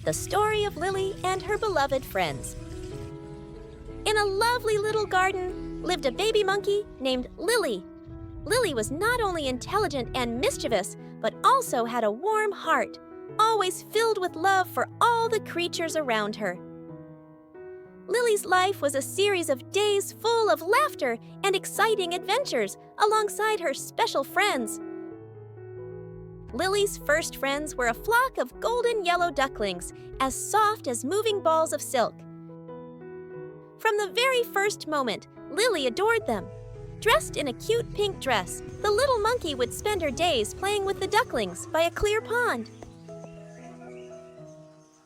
The story of Lily and her beloved friends. In a lovely little garden lived a baby monkey named Lily. Lily was not only intelligent and mischievous, but also had a warm heart, always filled with love for all the creatures around her. Lily's life was a series of days full of laughter and exciting adventures alongside her special friends. Lily's first friends were a flock of golden yellow ducklings, as soft as moving balls of silk. From the very first moment, Lily adored them. Dressed in a cute pink dress, the little monkey would spend her days playing with the ducklings by a clear pond.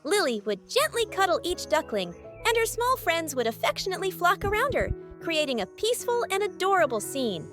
Lily would gently cuddle each duckling, and her small friends would affectionately flock around her, creating a peaceful and adorable scene.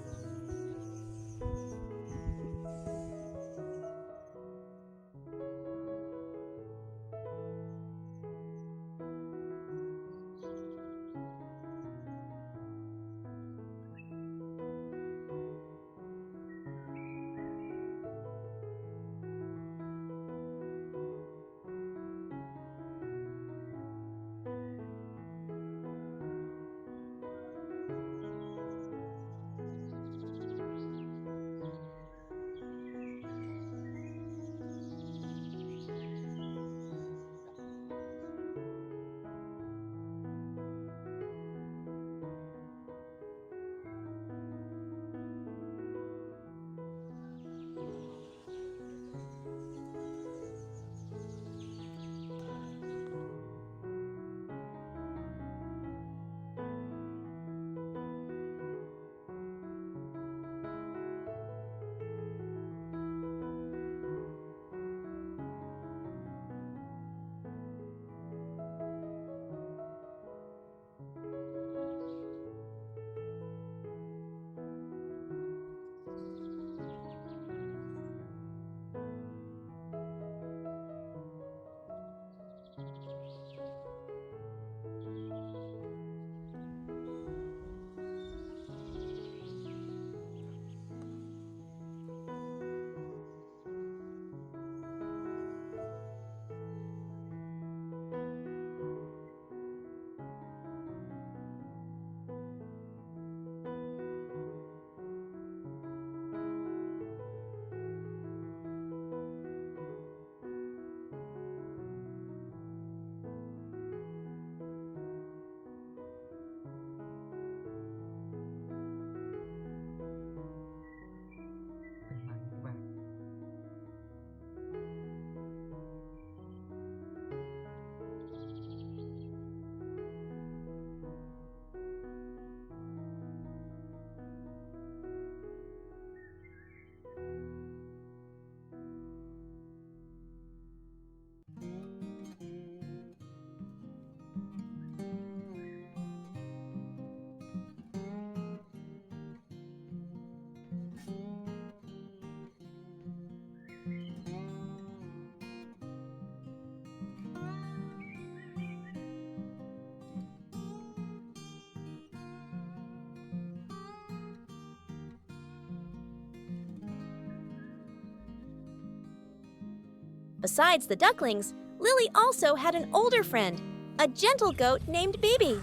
Besides the ducklings, Lily also had an older friend, a gentle goat named Baby.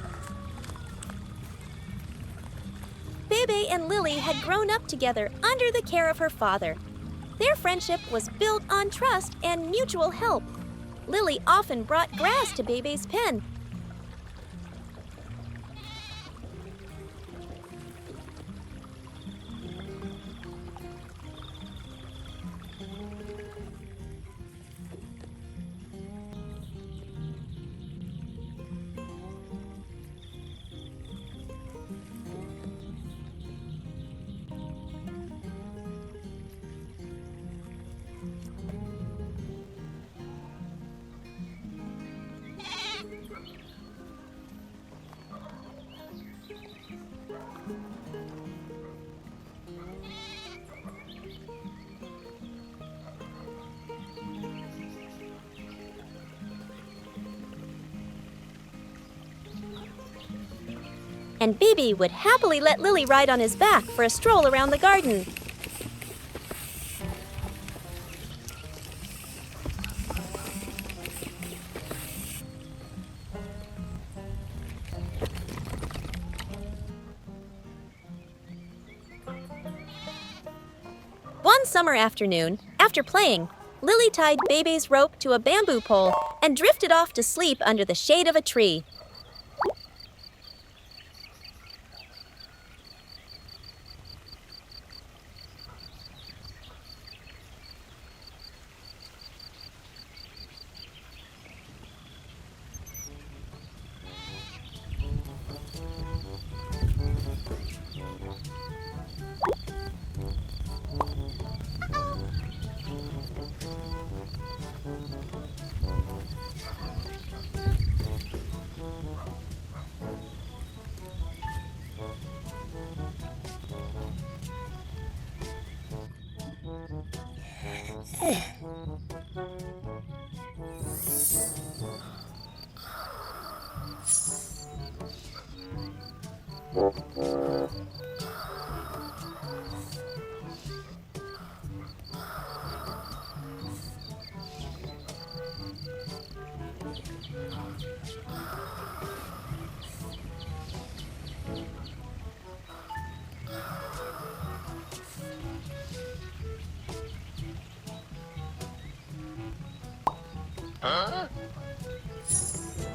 Baby and Lily had grown up together under the care of her father. Their friendship was built on trust and mutual help. Lily often brought grass to Baby's pen. And Baby would happily let Lily ride on his back for a stroll around the garden. summer afternoon, after playing, Lily tied Bebe's rope to a bamboo pole and drifted off to sleep under the shade of a tree.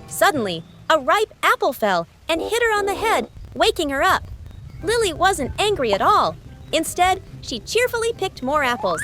Suddenly, a ripe apple fell and hit her on the head, waking her up. Lily wasn't angry at all. Instead, she cheerfully picked more apples.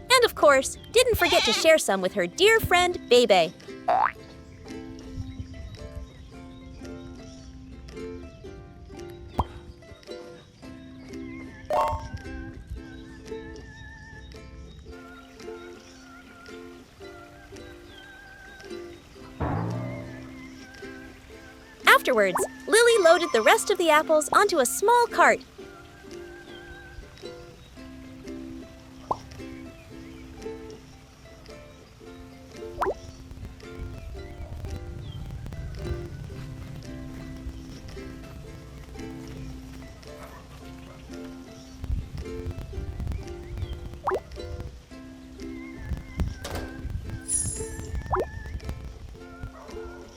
And of course, didn't forget to share some with her dear friend, Bebe. Afterwards, Lily loaded the rest of the apples onto a small cart.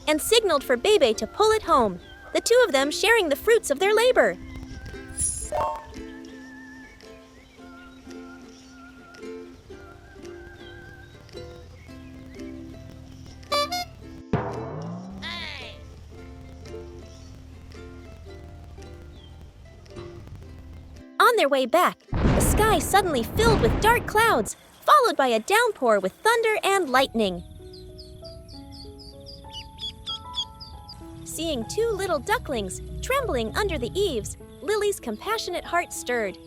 And signaled for Bebe to pull it home, the two of them sharing the fruits of their labor. On their way back, the sky suddenly filled with dark clouds, followed by a downpour with thunder and lightning. Seeing two little ducklings trembling under the eaves, Lily's compassionate heart stirred.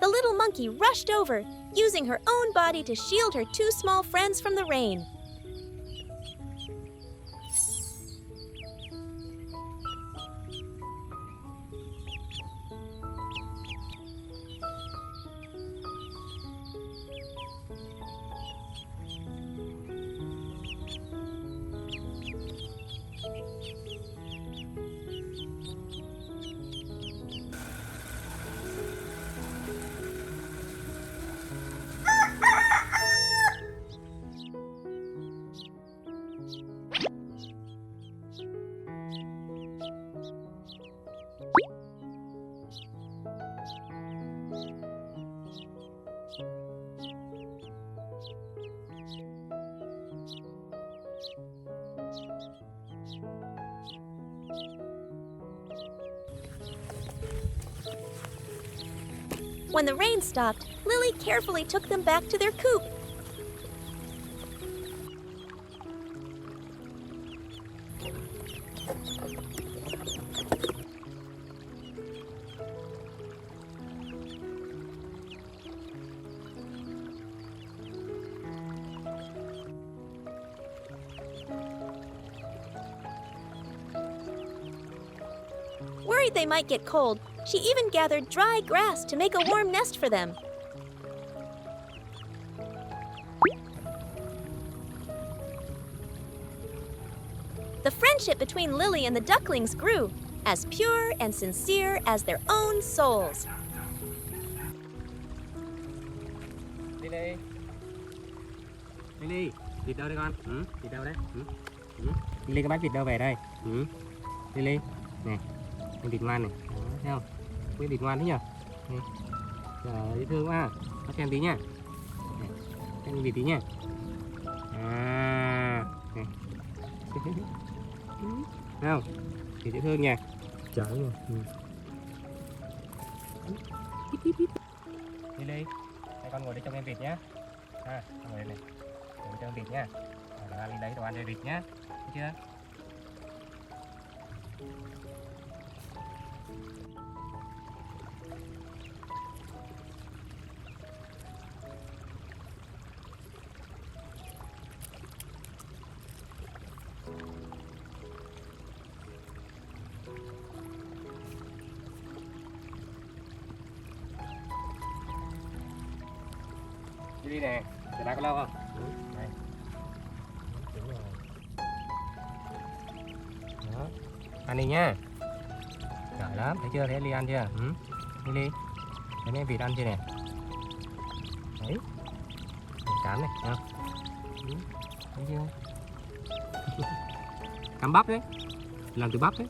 The little monkey rushed over, using her own body to shield her two small friends from the rain. When the rain stopped, Lily carefully took them back to their coop. Worried they might get cold, she even gathered dry grass to make a warm nest for them. The friendship between Lily and the ducklings grew, as pure and sincere as their own souls. Lily, Lily, vịt đâu đây con? Vịt đâu đấy? Lily có bác vịt đâu về đây? Lily, nè, con vịt ngoan này, đó, thấy không? Cái vịt ngoan thế nhở? Trời ơi, dễ thương quá. Bác xem tí nha. Xem vịt tí nha. À, này. Thấy không? Thì dễ thương nha. Trời ơi. Lily, đây con ngồi đây trông em vịt nhá. Con ngồi đây này. Ngồi trông vịt nhá. Đó, Lily lấy đồ ăn cho vịt nhá. Thấy chưa? Đi nè, chờ ba có lâu không? Đây. Đúng rồi. Đó. Ăn đi nha. Giỏi lắm, thấy chưa? Thấy Ly ăn chưa? Ly. Thấy mấy vịt ăn chưa nè? Đấy. Cám này, thấy không? Thấy chưa? Cám bắp đấy. Làm từ bắp đấy.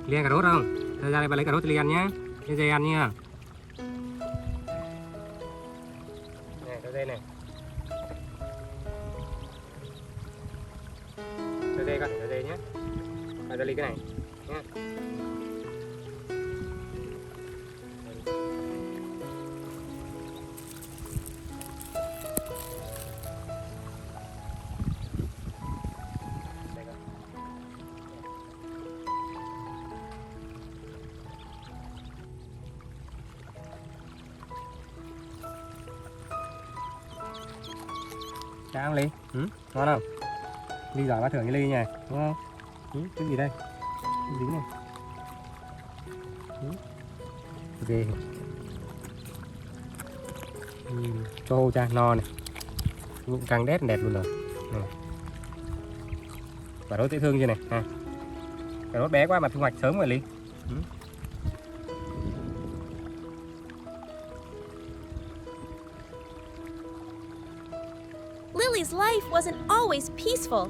Ly ăn cà rốt không? Ra đây bà lấy cà rốt cho Ly ăn nhé. Cho dê ăn nha. Nè, cho dê này. Cho dê con, cho dê nhé. Cho Ly cái này nhé. Chào ông Ly, ngon không? Ly giỏi bác thưởng cho Ly nha, đúng không? Cái gì đây? Cái gì này? Ghê. Trâu cha, no này. Bụng căng đét đẹp luôn rồi. Cà rốt dễ thương chưa này? Cà rốt bé quá mà thu hoạch sớm rồi Ly. Lily's life wasn't always peaceful.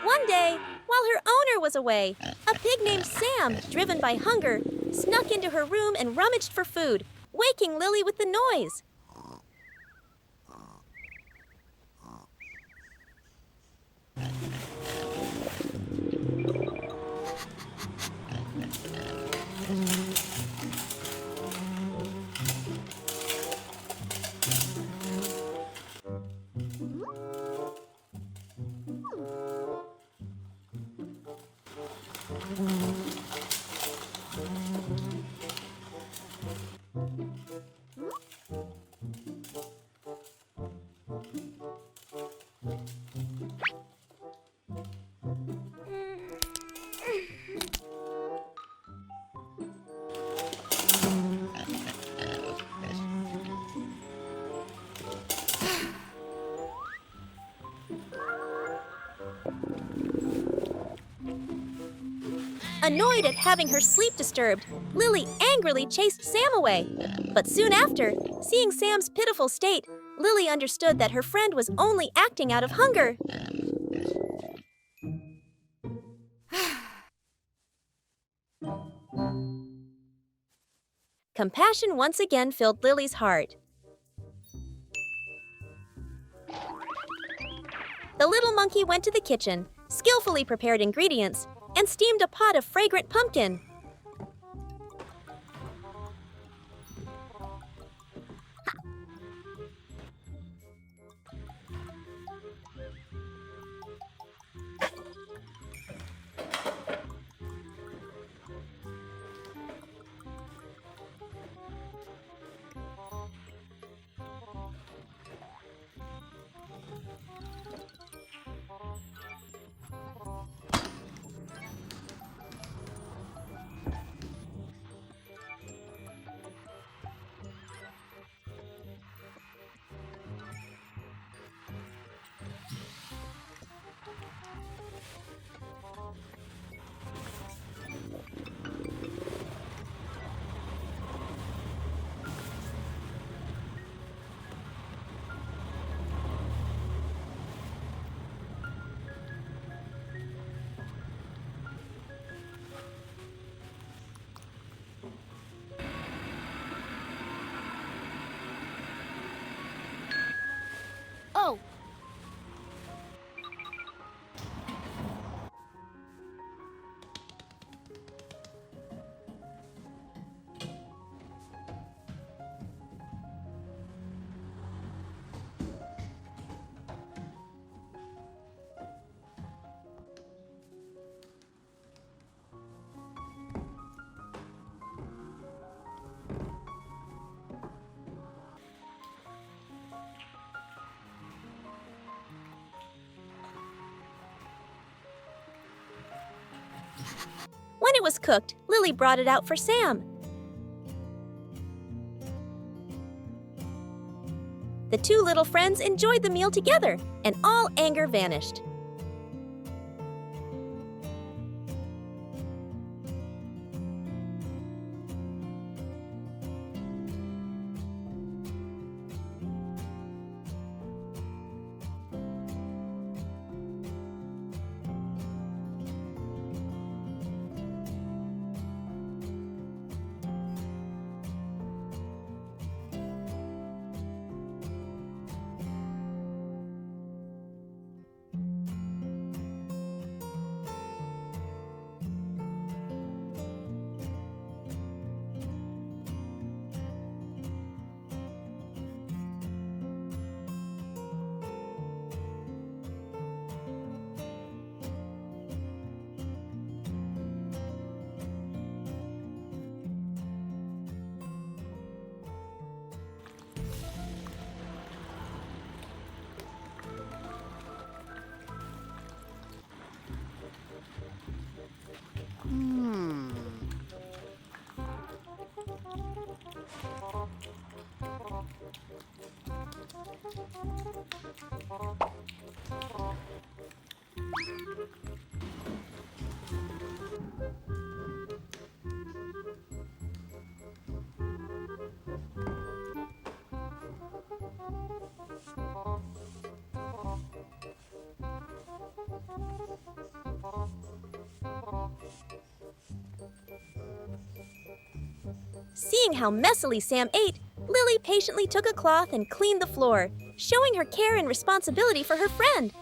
One day, while her owner was away, a pig named Sam, driven by hunger, snuck into her room and rummaged for food, waking Lily with the noise. Annoyed at having her sleep disturbed, Lily angrily chased Sam away. But soon after, seeing Sam's pitiful state, Lily understood that her friend was only acting out of hunger. Compassion once again filled Lily's heart. The little monkey went to the kitchen, skillfully prepared ingredients, and steamed a pot of fragrant pumpkin. Oh! When it was cooked, Lily brought it out for Sam. The two little friends enjoyed the meal together, and all anger vanished. Seeing how messily Sam ate, Lily patiently took a cloth and cleaned the floor, showing her care and responsibility for her friend.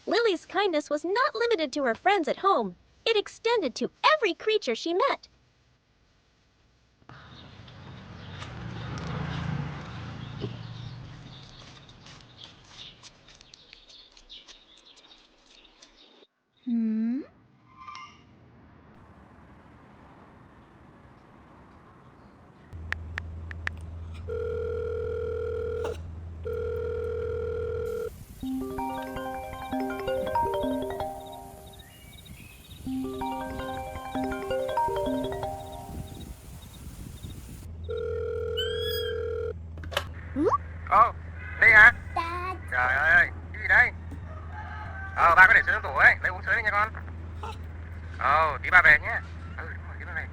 Lily's kindness was not limited to her friends at home. It extended to every creature she met. Ly hả? Trời ơi, cái gì đây? Ba có để sữa tủ ấy, lấy uống sữa đi nha con. Tí ba về nhé. Đúng rồi, tí ba về.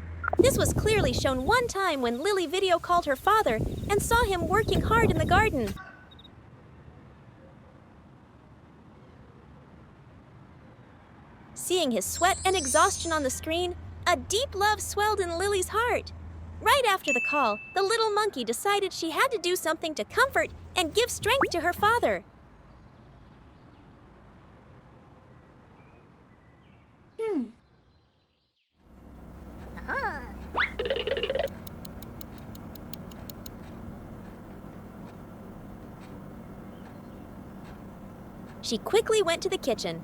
This was clearly shown one time when Lily video called her father and saw him working hard in the garden. Seeing his sweat and exhaustion on the screen, a deep love swelled in Lily's heart. Right after the call, the little monkey decided she had to do something to comfort and give strength to her father. She quickly went to the kitchen.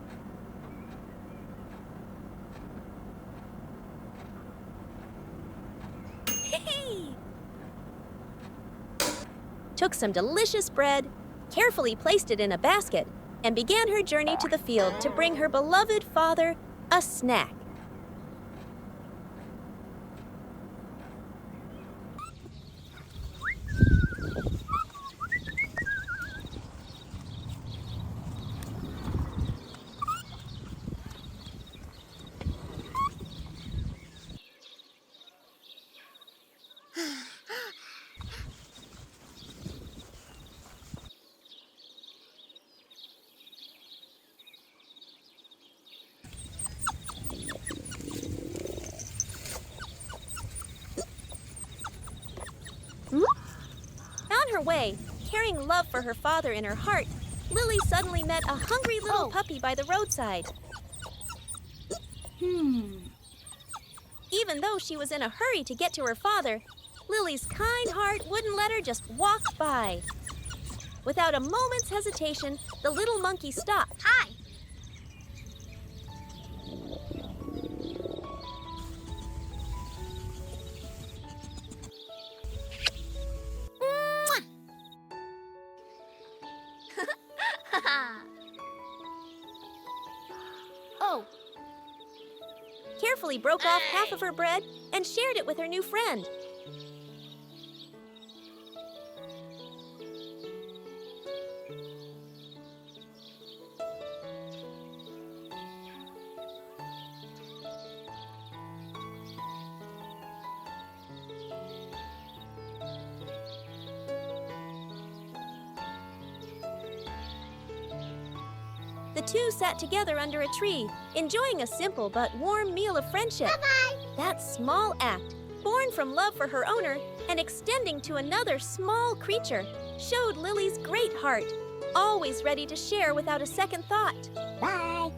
Took some delicious bread, carefully placed it in a basket, and began her journey to the field to bring her beloved father a snack. On her way, carrying love for her father in her heart, Lily suddenly met a hungry little puppy by the roadside. Even though she was in a hurry to get to her father, Lily's kind heart wouldn't let her just walk by. Without a moment's hesitation, the little monkey stopped. Hi. Carefully broke off half of her bread and shared it with her new friend. The two sat together under a tree, enjoying a simple but warm meal of friendship. Bye-bye. That small act, born from love for her owner and extending to another small creature, showed Lily's great heart, always ready to share without a second thought. Bye.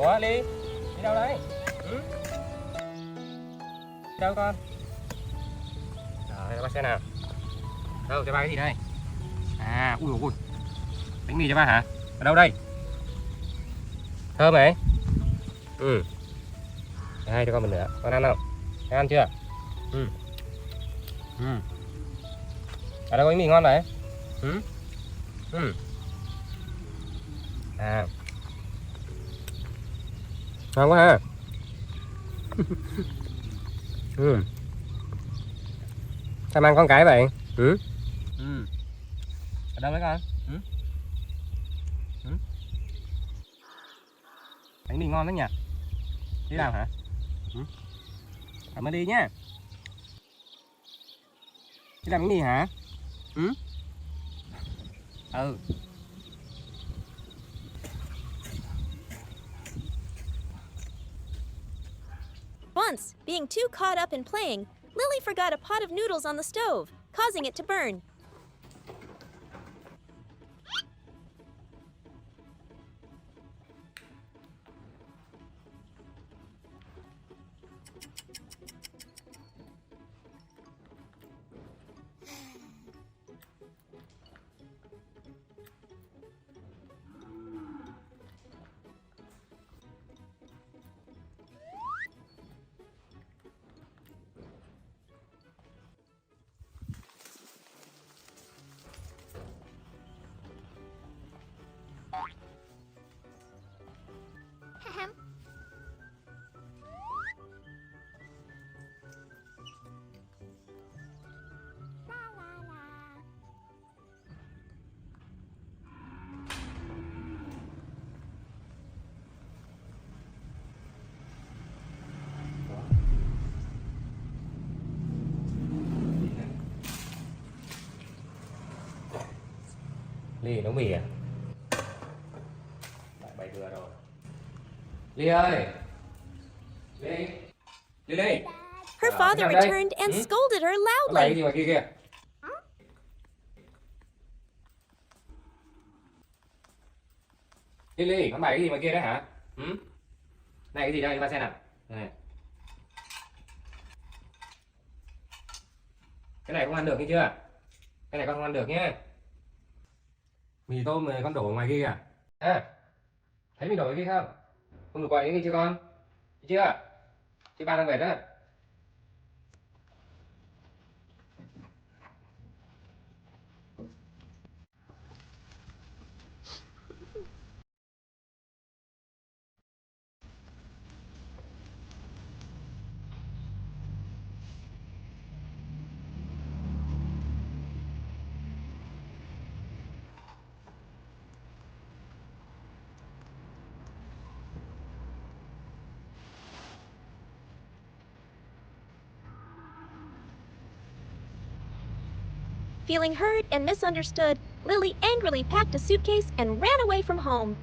Ủa Ly, đi đâu đấy? Ừ? Đâu con? Rồi, ba xem nào. Đâu, cho ba cái gì đây? À, ui ui, bánh mì cho ba hả? Ở đâu đây? Thơm ấy. Ừ. Hai cho con một nữa. Con ăn không? Con ăn chưa? Ừ. Ừ. Ở đâu có bánh mì ngon vậy? Ừ. Ừ. À. Ngon quá ha. Ừ. Sao mang con cái vậy? Ừ. Ừ. Ở đâu đấy con? Ừ. Ừ. Bánh mì ngon đấy nhỉ? Đi làm hả? Ừ. Cảm ơn đi nhá. Đi làm bánh mì hả? Ừ. Ừ. Once, being too caught up in playing, Lily forgot a pot of noodles on the stove, causing it to burn. Ly nấu mì à? Lại bày vừa rồi. Ly ơi! Ly! Ly Ly! Her father làm đây? returned and Ừ? scolded her Nó bày cái loudly. gì ngoài kia kìa? Ly Ly, nó bày cái gì ngoài kia đấy hả? Ừ? Này cái gì đây? Ba xem nào. Này. Cái này không ăn được nghe chưa? Cái này con không ăn được nhé. Mì tôm này con đổ ngoài kia kìa. À, thấy mì đổ ngoài kia không? Không được quậy cái gì chưa con? Thấy chưa? Chứ ba đang về đó. Feeling hurt and misunderstood, Lily angrily packed a suitcase and ran away from home.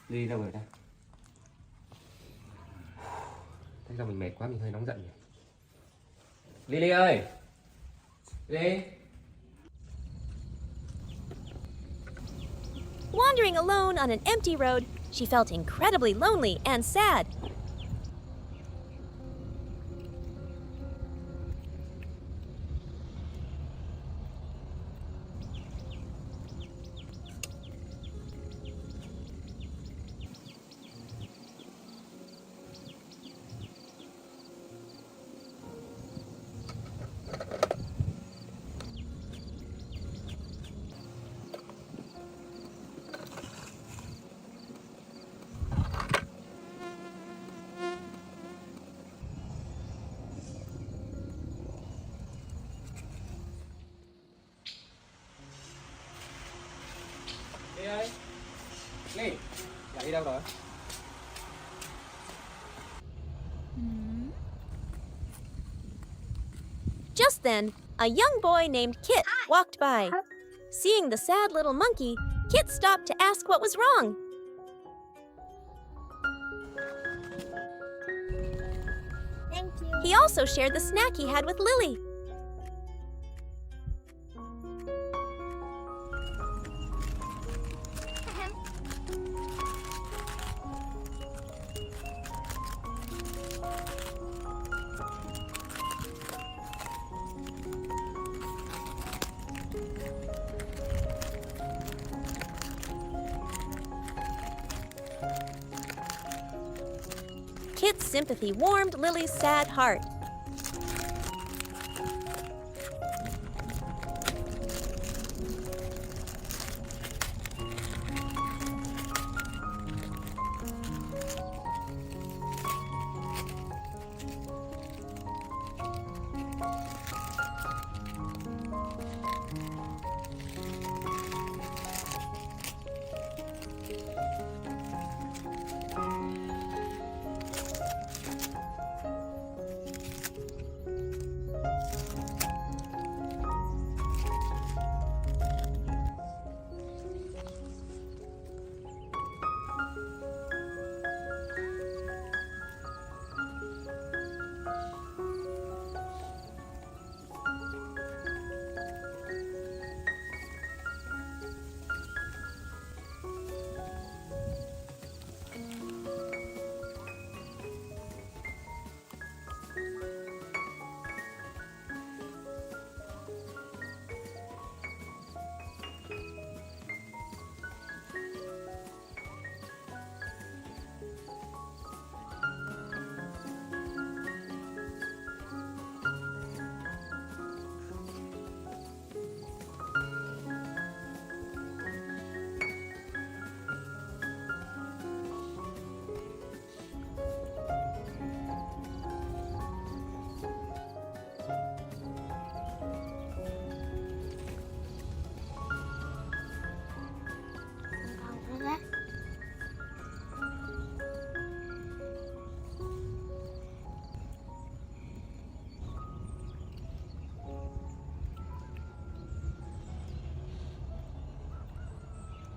Ly đâu rồi ta? Thế là mình mệt quá, mình hơi nóng giận nhỉ. Ly Ly ơi! Ly! Wandering alone on an empty road, she felt incredibly lonely and sad. Ly ơi! Ly! Lại đi đâu rồi? Just then, a young boy named Kit walked by. Seeing the sad little monkey, Kit stopped to ask what was wrong. Thank you. He also shared the snack he had with Lily. Kit's sympathy warmed Lily's sad heart.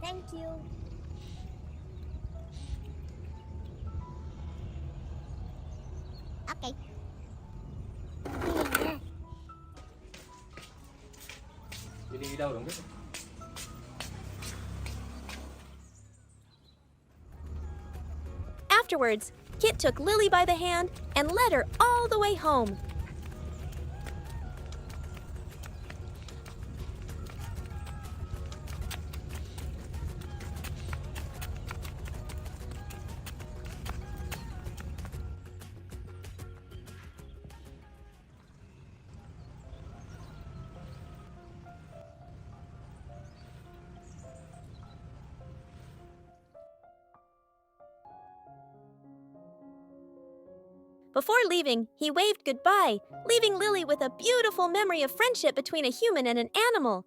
Thank you. Okay. Đi đâu đúng không? Afterwards, Kit took Lily by the hand and led her all the way home. Before leaving, he waved goodbye, leaving Lily with a beautiful memory of friendship between a human and an animal.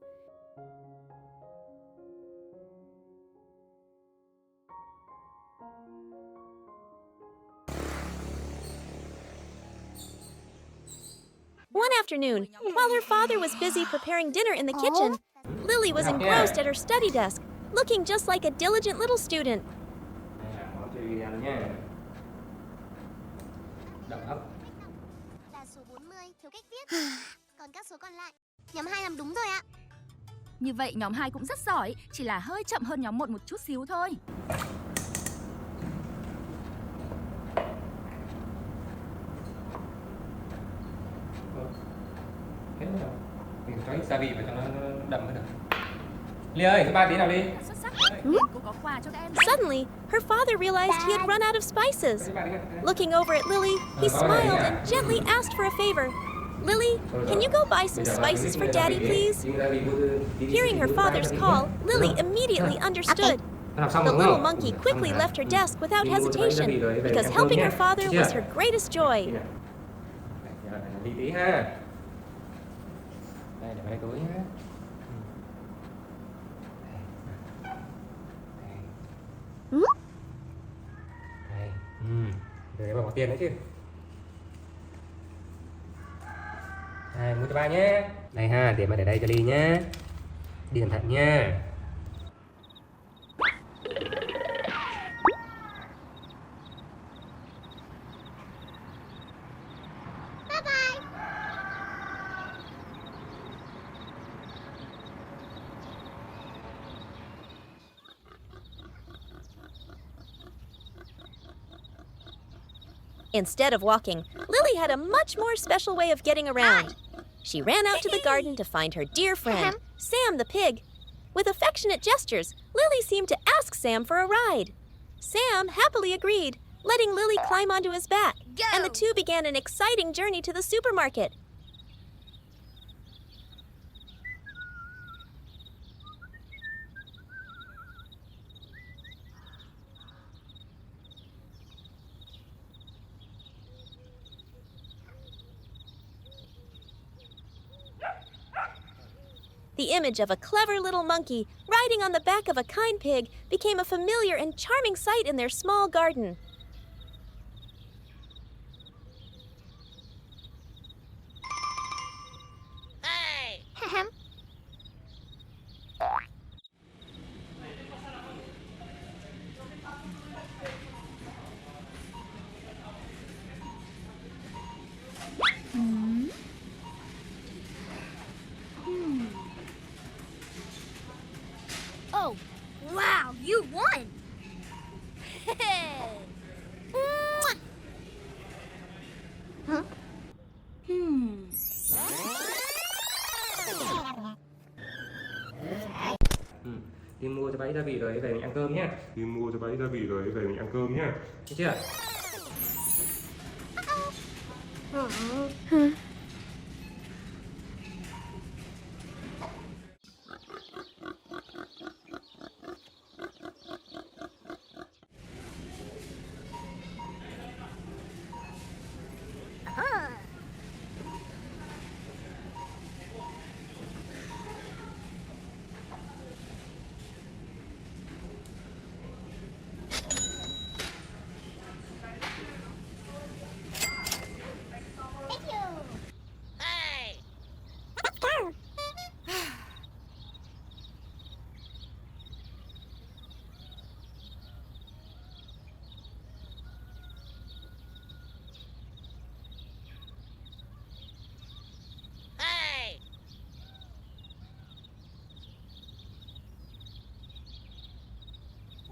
One afternoon, while her father was busy preparing dinner in the kitchen, Lily was engrossed at her study desk, looking just like a diligent little student. Là số 40 thiếu cách viết. Còn các số còn lại, nhóm 2 làm đúng rồi ạ. Như vậy nhóm 2 cũng rất giỏi, chỉ là hơi chậm hơn nhóm 1 một chút xíu thôi. Thế nào? Mình cho ít gia vị vào cho nó đậm hơn được. Ly ơi, thứ 3 tí nào đi. Xuất sắc. Cô có quà cho các em. Suddenly, her father realized he had run out of spices. Looking over at Lily, he smiled and gently asked for a favor. Lily, can you go buy some spices for Daddy, please? Hearing her father's call, Lily immediately understood. The little monkey quickly left her desk without hesitation, because helping her father was her greatest joy. Đi tí ha. Đây, để vào đây túi nhé. Đây. Để vào bỏ tiền đấy chứ. Đây, mua cho ba nhé. Đây ha, để mà để đây cho Ly nhé. Đi cẩn thận nha. Bye bye. Instead of walking, Lily had a much more special way of getting around. She ran out to the garden to find her dear friend, Sam the pig. With affectionate gestures, Lily seemed to ask Sam for a ride. Sam happily agreed, letting Lily climb onto his back, and the two began an exciting journey to the supermarket. The image of a clever little monkey riding on the back of a kind pig became a familiar and charming sight in their small garden. Oh, wow, you won! Huh? Đi mua cho bác gia vị rồi về mình ăn cơm nhé. Đi mua cho bác gia vị rồi về mình ăn cơm nhé. Thấy chưa? Thank you.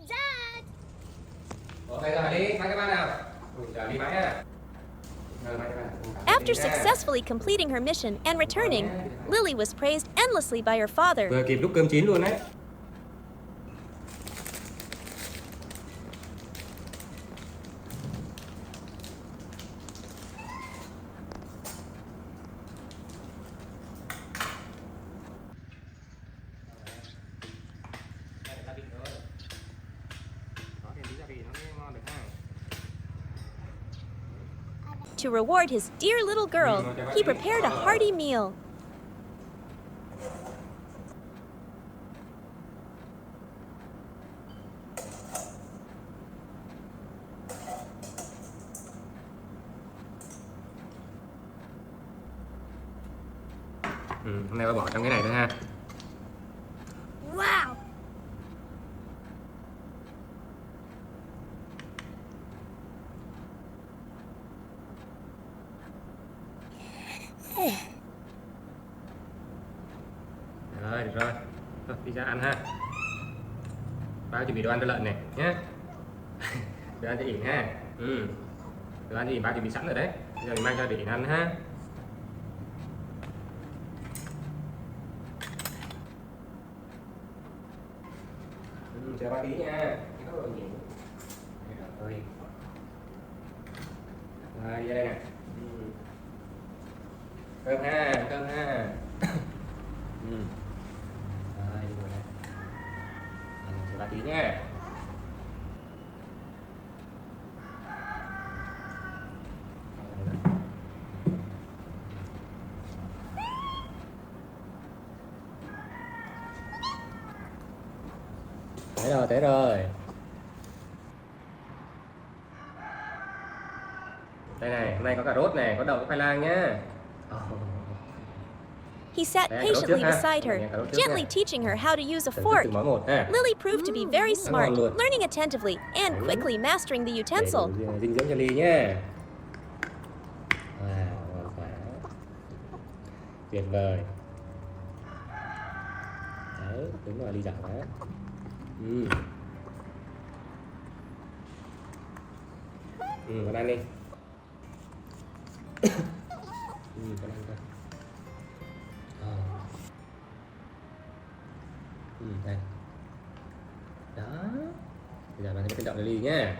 Dad! Ok rồi đi, mang cái bát nào. Giờ đi bác nha. Rồi, mang cái bát. After successfully completing her mission and returning, Lily was praised endlessly by her father. Vừa kịp lúc cơm chín luôn đấy. To reward his dear little girl, he prepared a hearty meal. Hôm nay bà bỏ trong cái này thôi ha. Wow! Rồi, được rồi. Thôi, đi ra ăn ha. Ba chuẩn bị đồ ăn cho lợn này nhé. Đồ ăn cho ỉn ha. Đồ ăn cho ỉn ba chuẩn bị sẵn rồi đấy. Bây giờ mình mang cho để ỉn ăn ha. Chờ ba tí nha. Rồi, đi ra đây nè. Cơm ha, cơm ha. Rồi, đi ngồi đây. Chờ ba tí nha. Tới rồi, tới rồi. Đây này, hôm nay có cà rốt này, có đậu, có khoai lang nhá. He sat Đây, cà rốt trước patiently ha. beside her, Đây, cà rốt trước gently nha. teaching her how to use a Thưởng thức fork. từng món một ha. Lily proved to be very smart, ngon luôn. learning attentively and quickly mastering the Để utensil. đủ dinh dưỡng cho Ly nhé. Wow, ngon quá. Tuyệt vời. Đấy, đúng rồi, Ly giỏi quá. Con ăn đi. Con ăn coi. Đây. Đó. Bây giờ bạn sẽ trân trọng cho Ly nhé.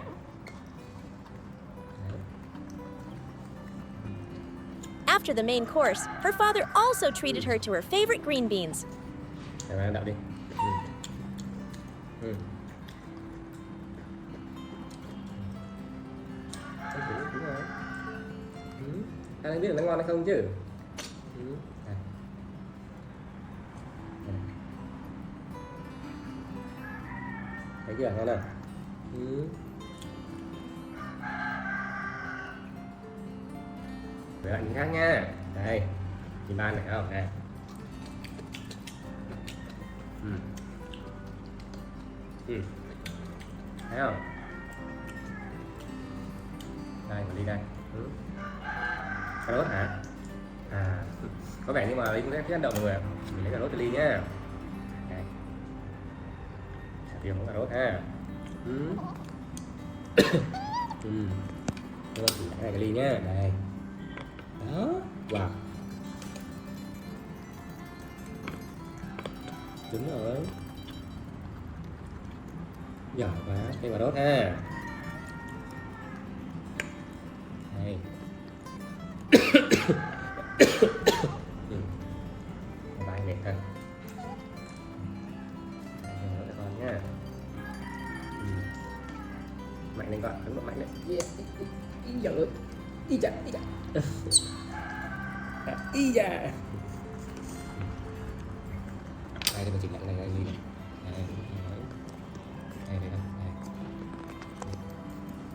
After the main course, her father also treated her to her favorite green beans. Để bạn ăn đậu đi. Đúng rồi. Anh biết là nó ngon hay không chứ? Đây. Thấy chưa, ngon không? Để bạn khác nha. Đây, nhìn ban này không? Này. Thấy không? Đây, mình đi đây. Cà rốt hả? Có vẻ nhưng mà Ly cũng rất thích ăn đậu mọi người. Mình lấy cà rốt cho Ly nhá. Đây. Tìm món cà rốt ha. Rồi chỉ lấy cái Ly nhá. Đây. Đó. Wow. Đúng rồi. Giỏi quá. Thêm cà rốt ha. Đây. Bài đẹp ha. Đây cho con nha. Mạnh lên con, đúng rồi, mạnh lên. Yeah. Ý giời ơi. Ý chà, ý chà. Ý da. Đây, mình chỉnh lại cái này đi. Đây, đây, đây, đây.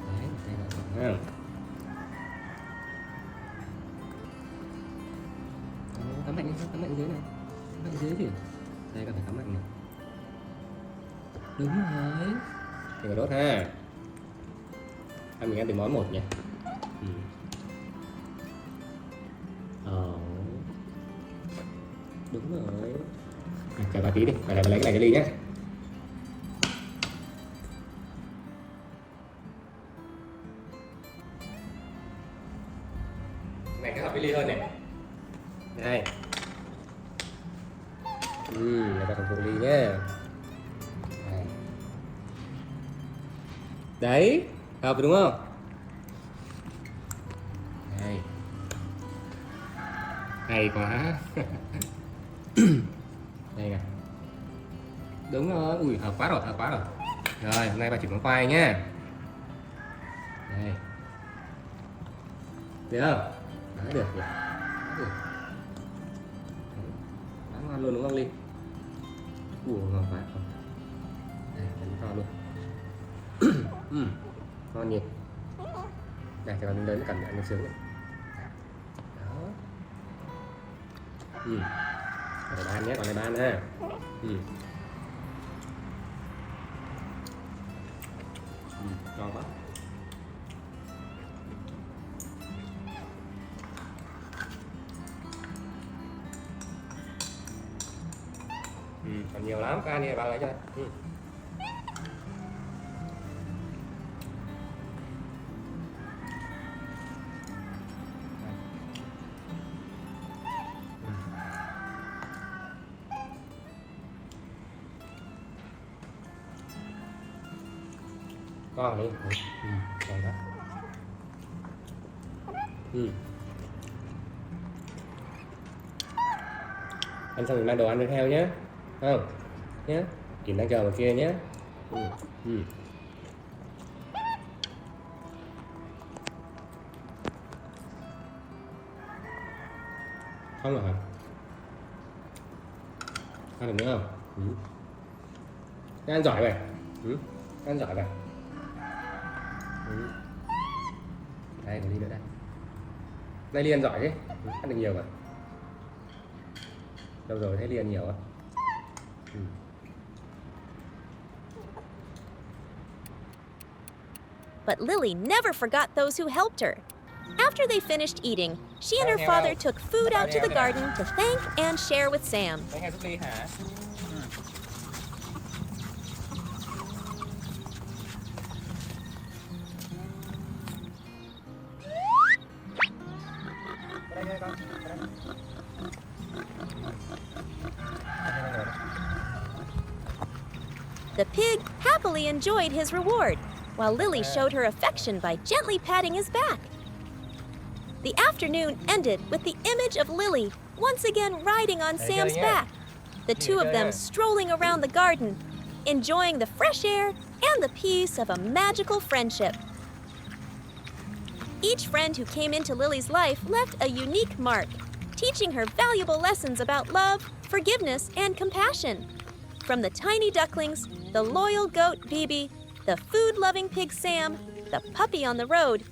Đấy, đây là con ha. Cắm mạnh dưới này, cắm mạnh dưới chứ. Đây cần phải cắm mạnh này. Đúng rồi. Thì đốt ha. Mình ăn từng món một nhỉ. Đúng rồi. Chờ bà tí đi, bà lấy cái này cho Ly nhé. Cái này cái hợp với Ly hơn này. Đây. Này ta còn Ly nhé. Đây. Đấy, hợp rồi đúng không? Đây. Hay quá. Đây nè. Đúng rồi, ui hợp quá rồi, hợp quá rồi. Rồi, hôm nay bà chuyển con khoai nhá. Đây. Được không? Đấy, được nhỉ. Được. Đấy, ngon luôn đúng không Ly? Ngon quá. Đây, đánh to luôn. Ngon nhỉ. Đây, cho con miếng lớn cảm nhận nó sướng này. Đó. Còn này ban nhé, còn này ban ha. Ngon quá. Còn nhiều lắm, cái này bao lấy cho. Con đi. Còn đó. Ăn xong mình mang đồ ăn đi theo nhé. Không? Nhé. Chị đang chờ ở kia nhé. Không rồi hả? Ăn được nữa không? Ăn giỏi vậy. Ăn giỏi vậy. Đây, còn Ly nữa đây. Đây Ly ăn giỏi thế. Ăn được nhiều rồi. Lâu rồi thấy liền nhiều á. But Lily never forgot those who helped her. After they finished eating, she and her father took food out to the garden to thank and share with Sam. Thấy nghe giúp Ly hả? The pig happily enjoyed his reward, while Lily showed her affection by gently patting his back. The afternoon ended with the image of Lily once again riding on Sam's back, the two of them strolling around the garden, enjoying the fresh air and the peace of a magical friendship. Each friend who came into Lily's life left a unique mark, teaching her valuable lessons about love, forgiveness, and compassion. From the tiny ducklings, the loyal goat Bibi, the food-loving pig Sam, the puppy on the road,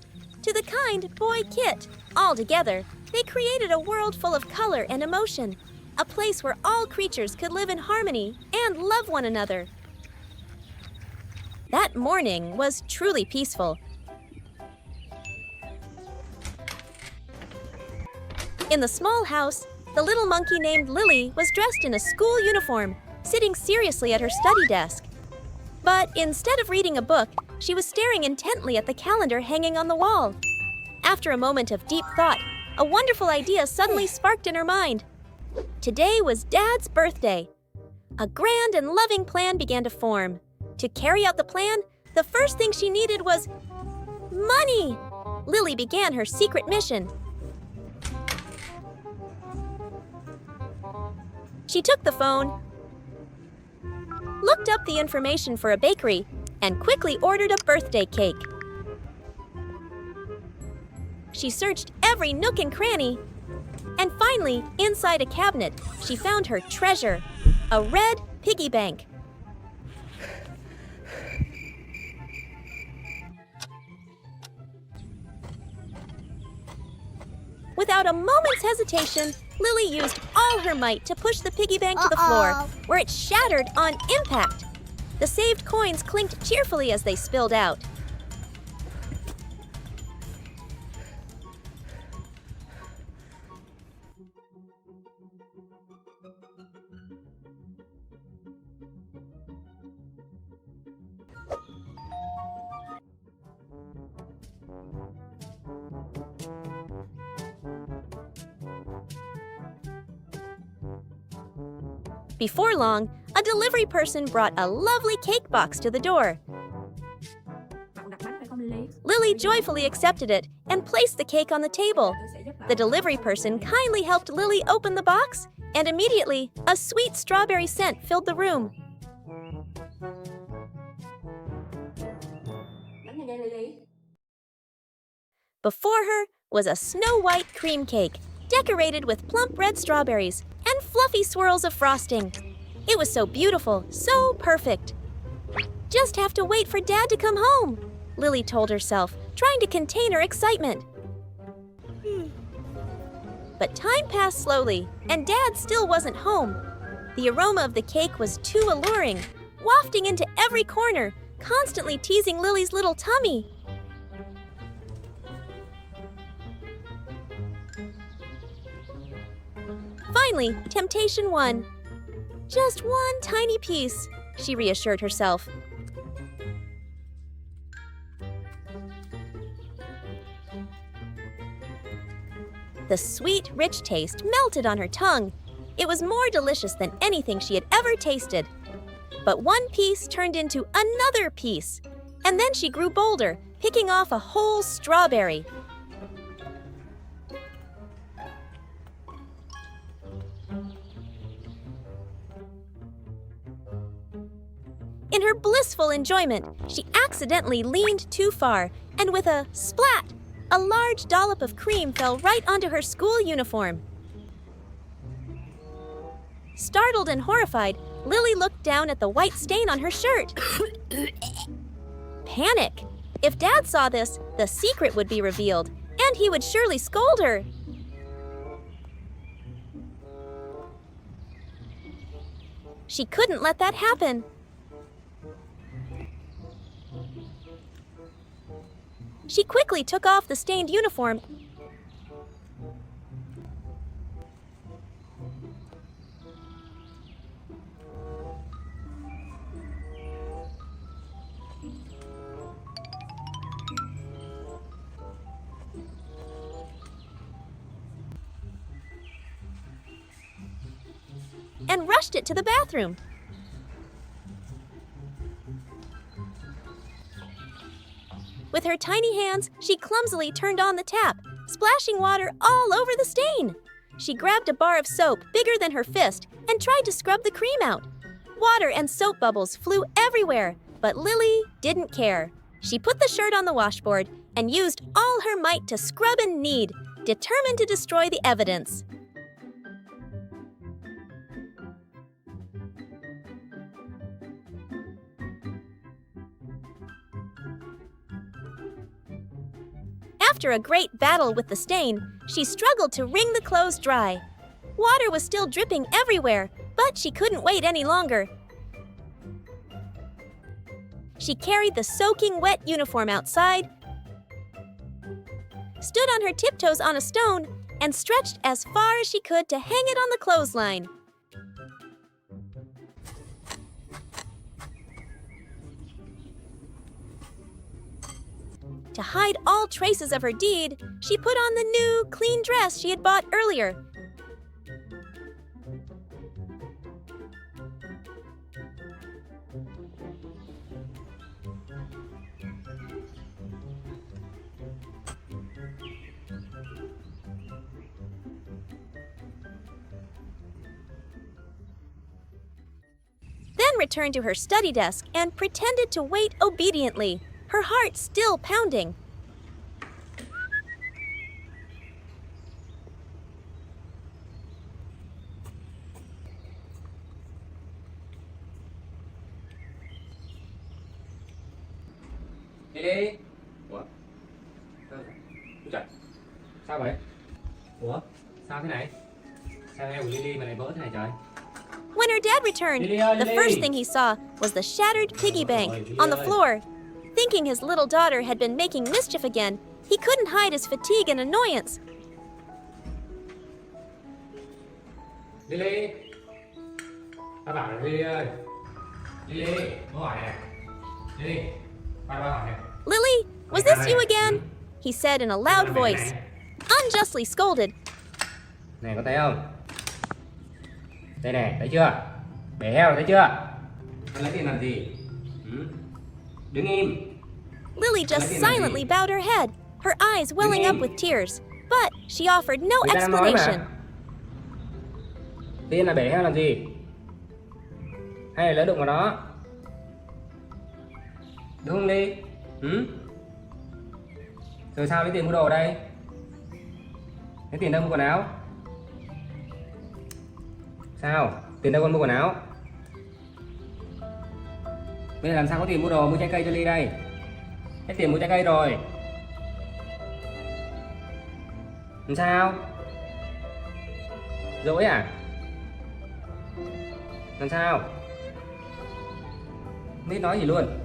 to the kind boy Kit, all together, they created a world full of color and emotion, a place where all creatures could live in harmony and love one another. That morning was truly peaceful. In the small house, the little monkey named Lily was dressed in a school uniform, sitting seriously at her study desk. But instead of reading a book, she was staring intently at the calendar hanging on the wall. After a moment of deep thought, a wonderful idea suddenly sparked in her mind. Today was Dad's birthday. A grand and loving plan began to form. To carry out the plan, the first thing she needed was money. Lily began her secret mission. She took the phone, looked up the information for a bakery, and quickly ordered a birthday cake. She searched every nook and cranny, and finally, inside a cabinet, she found her treasure, a red piggy bank. Without a moment's hesitation, Lily used all her might to push the piggy bank to the floor, where it shattered on impact. The saved coins clinked cheerfully as they spilled out. Before long, a delivery person brought a lovely cake box to the door. Lily joyfully accepted it and placed the cake on the table. The delivery person kindly helped Lily open the box, and immediately, a sweet strawberry scent filled the room. Before her was a snow-white cream cake, decorated with plump red strawberries and fluffy swirls of frosting. It was so beautiful, so perfect. Just have to wait for Dad to come home, Lily told herself, trying to contain her excitement. But time passed slowly, and Dad still wasn't home. The aroma of the cake was too alluring, wafting into every corner, constantly teasing Lily's little tummy. Finally, temptation won. Just one tiny piece, she reassured herself. The sweet, rich taste melted on her tongue. It was more delicious than anything she had ever tasted. But one piece turned into another piece, and then she grew bolder, picking off a whole strawberry. In her blissful enjoyment, she accidentally leaned too far, and with a splat, a large dollop of cream fell right onto her school uniform. Startled and horrified, Lily looked down at the white stain on her shirt. Panic! If Dad saw this, the secret would be revealed, and he would surely scold her. She couldn't let that happen. She quickly took off the stained uniform and rushed it to the bathroom. With her tiny hands, she clumsily turned on the tap, splashing water all over the stain. She grabbed a bar of soap bigger than her fist and tried to scrub the cream out. Water and soap bubbles flew everywhere, but Lily didn't care. She put the shirt on the washboard and used all her might to scrub and knead, determined to destroy the evidence. After a great battle with the stain, she struggled to wring the clothes dry. Water was still dripping everywhere, but she couldn't wait any longer. She carried the soaking wet uniform outside, stood on her tiptoes on a stone, and stretched as far as she could to hang it on the clothesline. To hide all traces of her deed, she put on the new, clean dress she had bought earlier. Then returned to her study desk and pretended to wait obediently, her heart still pounding. Lily. Ủa? Trời, sao vậy? Ủa? Sao thế này? Sao eo của Lily mà lại vỡ thế này trời? When her dad returned, the first thing he saw was the shattered piggy bank on the floor. Thinking his little daughter had been making mischief again, he couldn't hide his fatigue and annoyance. Lily. Tao bảo là Lily ơi. Lily, bố hỏi nè. Lily, ba hỏi nè. Lily, was this you again? He said in a loud voice, unjustly scolded. Này, có thấy không? Đây này, thấy chưa? Bể heo thấy chưa? Con lấy tiền làm gì? Đứng im. Lily just silently bowed her head, her eyes welling up with tears, but she offered no explanation. Tiền là bể heo làm gì? Hay là lỡ đụng vào nó? Đúng không Ly? Rồi sao lấy tiền mua đồ đây? Lấy tiền đâu mua quần áo? Sao? Tiền đâu con mua quần áo? Bây giờ làm sao có tiền mua đồ, mua trái cây cho Ly đây? Hết tiền mua trái cây rồi. Làm sao? Dỗi à? Làm sao? Không biết nói gì luôn.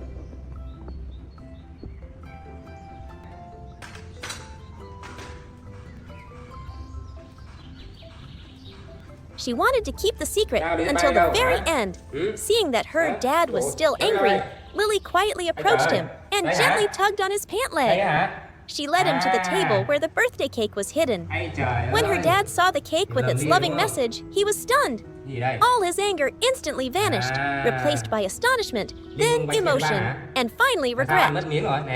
She wanted to keep the secret until the very end. Seeing that her dad was still angry, Lily quietly approached him and gently tugged on his pant leg. She led him to the table where the birthday cake was hidden. When her dad saw the cake with its loving message, he was stunned. All his anger instantly vanished, replaced by astonishment, then emotion, and finally regret.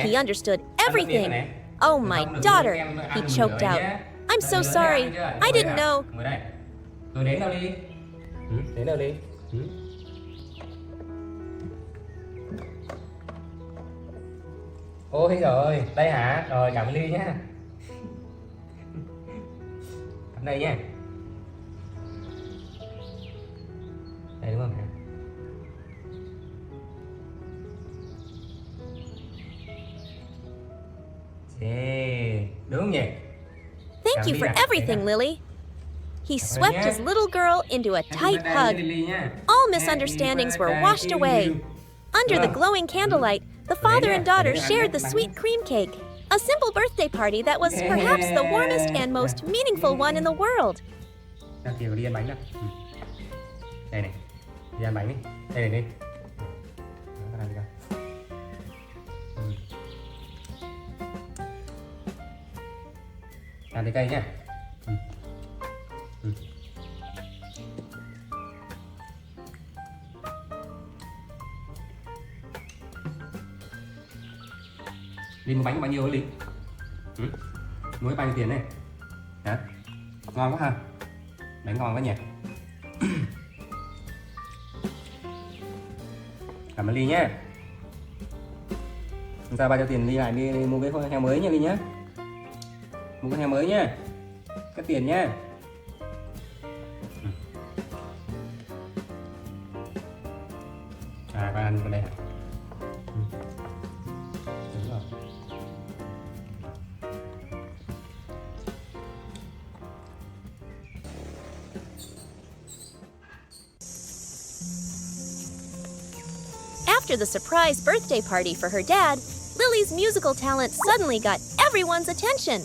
He understood everything. Oh, my daughter, he choked out. I'm so sorry. I didn't know. Rồi đến đâu đi? Đến đâu đi? Ôi rồi, đây hả? Rồi cảm ơn Ly nhá. Cầm đây nha. Đây đúng không hả? Đúng nhỉ? Thank you for everything, Lily. He swept his little girl into a tight hug. All all misunderstandings were washed away. Under the glowing candlelight, the father and daughter shared the sweet cream cake, a simple birthday party that was perhaps the warmest and most meaningful one in the world. Thằng kia có đi ăn bánh đâu. Đây này, đi ăn bánh đi. Đây này đi. Đó, làm gì đâu. Ăn trái cây nhá. Linh mua bánh bao nhiêu ấy Linh? Mua bao nhiêu tiền này? Hả? Ngon quá ha. Bánh ngon quá nhỉ. Cảm ơn Ly nhé. Chúng ta bao nhiêu tiền Ly lại đi mua cái con heo mới nha Ly nhé. Mua con heo mới nhá. Cất tiền nhá. À, con ăn con đây. Đúng rồi. After the surprise birthday party for her dad, Lily's musical talent suddenly got everyone's attention.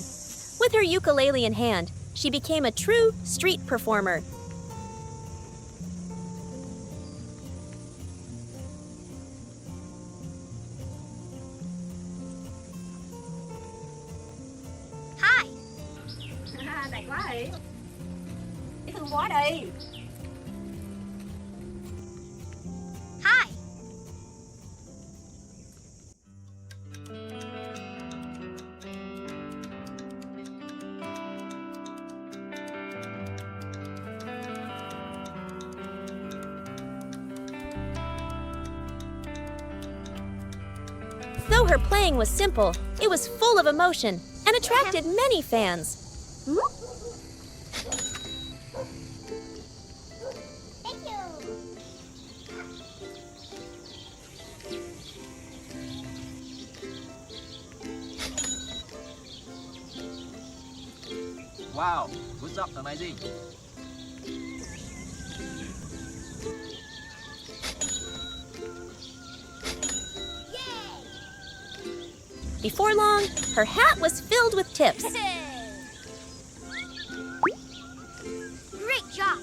With her ukulele in hand, she became a true street performer. Hi. Đẹp quá đi. Dễ thương quá đi. Hi. Though her playing was simple, it was full of emotion and attracted many fans. Thank you. Wow, good job, amazing. Before long, her hat was filled with tips. Great job.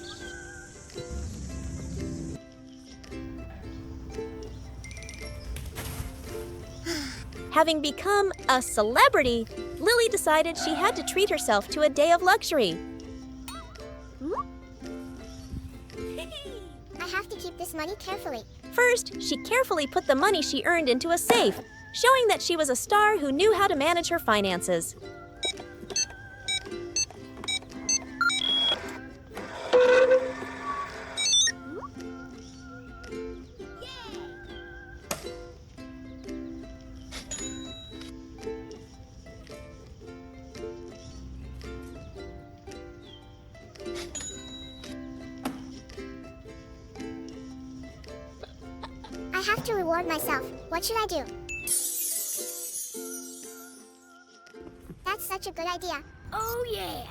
Having become a celebrity, Lily decided she had to treat herself to a day of luxury. I have to keep this money carefully. First, she carefully put the money she earned into a safe, showing that she was a star who knew how to manage her finances. I have to reward myself. What should I do? That's such a good idea. Oh yeah.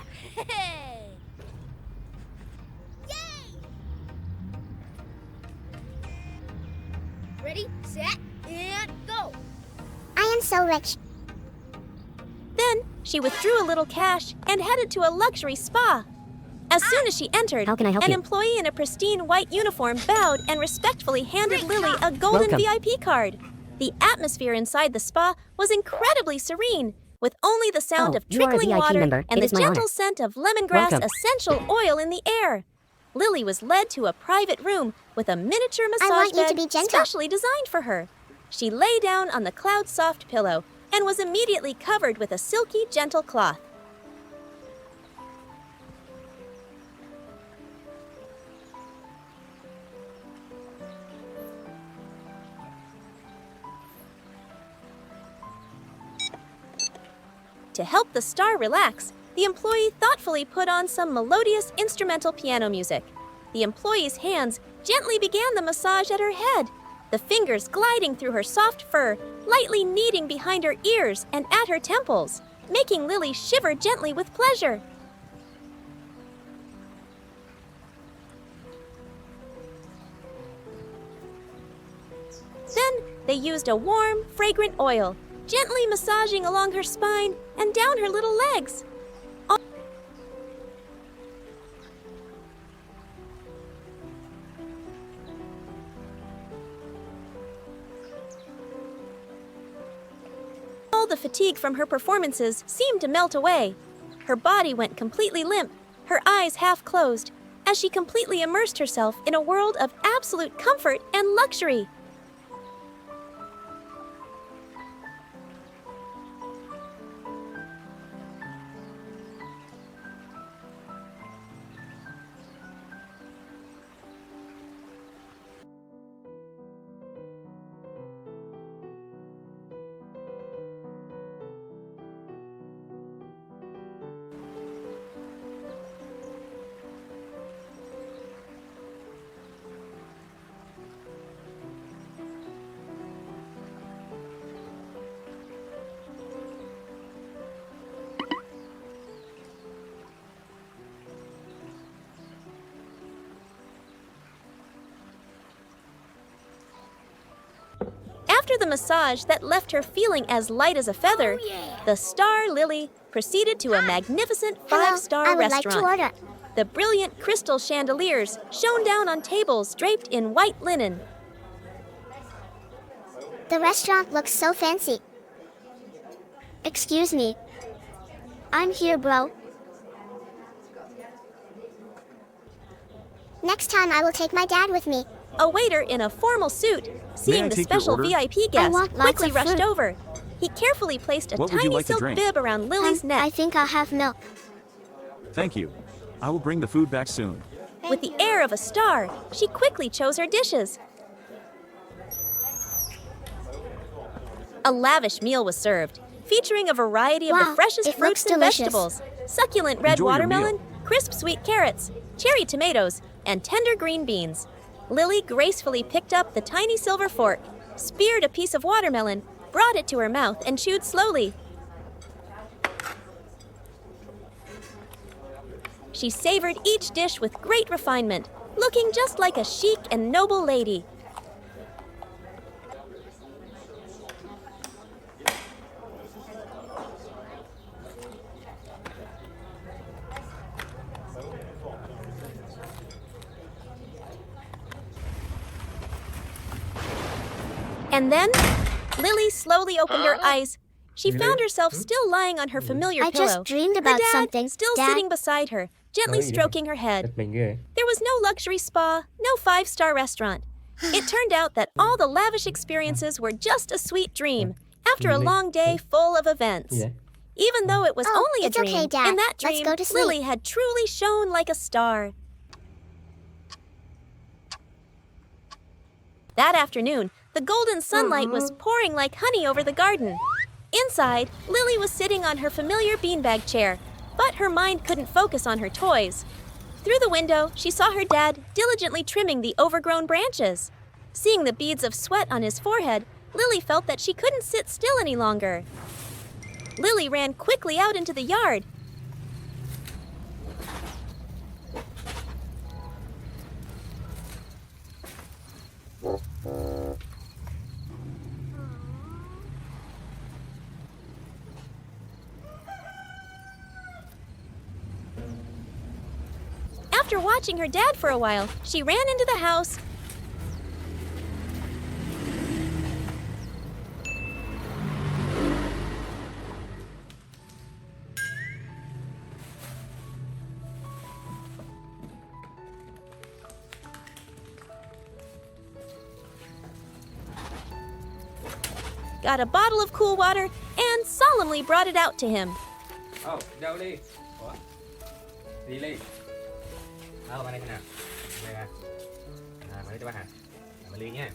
Ready, set, and go. I am so rich. Then, she withdrew a little cash and headed to a luxury spa. As soon as she entered, How can I help an you? employee in a pristine white uniform bowed and respectfully handed Lily a golden Welcome. VIP card. The atmosphere inside the spa was incredibly serene, with only the sound Oh, of you are a trickling VIP water member. and It the is my gentle honor. scent of lemongrass Welcome. essential oil in the air. Lily was led to a private room with a miniature I massage want you to bed be gentle. specially designed for her. She lay down on the cloud-soft pillow and was immediately covered with a silky, gentle cloth. To help the star relax, the employee thoughtfully put on some melodious instrumental piano music. The employee's hands gently began the massage at her head, the fingers gliding through her soft fur, lightly kneading behind her ears and at her temples, making Lily shiver gently with pleasure. Then they used a warm, fragrant oil, gently massaging along her spine and down her little legs. All the fatigue from her performances seemed to melt away. Her body went completely limp, her eyes half closed, as she completely immersed herself in a world of absolute comfort and luxury. After the massage that left her feeling as light as a feather, the star Lily proceeded to a magnificent five-star I would like restaurant. to order. The brilliant crystal chandeliers shone down on tables draped in white linen. The restaurant looks so fancy. Excuse me. I'm here, bro. Next time I will take my dad with me. A waiter in a formal suit, seeing the take your special order? VIP guest, want lots quickly of rushed fruit. over. He carefully placed a What would you tiny like to silk drink? bib around Lily's I neck. think I'll have milk. Thank you. I will bring the food back soon. With the air of a star, she quickly chose her dishes. A lavish meal was served, featuring a variety of the Wow, freshest it fruits looks and delicious. vegetables, succulent red Enjoy your watermelon, meal. crisp sweet carrots, cherry tomatoes, and tender green beans. Lily gracefully picked up the tiny silver fork, speared a piece of watermelon, brought it to her mouth, and chewed slowly. She savored each dish with great refinement, looking just like a chic and noble lady. And then, Lily slowly opened her eyes. She found herself still lying on her familiar I pillow. just dreamed Her about dad something. still Dad? sitting beside her, gently Ôi, vậy stroking her head. Bực mình ghê. There was no luxury spa, no five-star restaurant. It turned out that all the lavish experiences were just a sweet dream after a Lily. long day full of events. Gì vậy? Even though it was Oh, only a it's okay, dream, Dad. in that Let's dream, go to sleep. Lily had truly shone like a star. That afternoon, the golden sunlight was pouring like honey over the garden. Inside, Lily was sitting on her familiar beanbag chair, but her mind couldn't focus on her toys. Through the window, she saw her dad diligently trimming the overgrown branches. Seeing the beads of sweat on his forehead, Lily felt that she couldn't sit still any longer. Lily ran quickly out into the yard. After watching her dad for a while, she ran into the house. Got a bottle of cool water and solemnly brought it out to him. Ồ, đâu đi? Ủa? Đi Ly. Vào đây thế nào? Đây à. Vào đây cho bác hả? Vào Ly nha.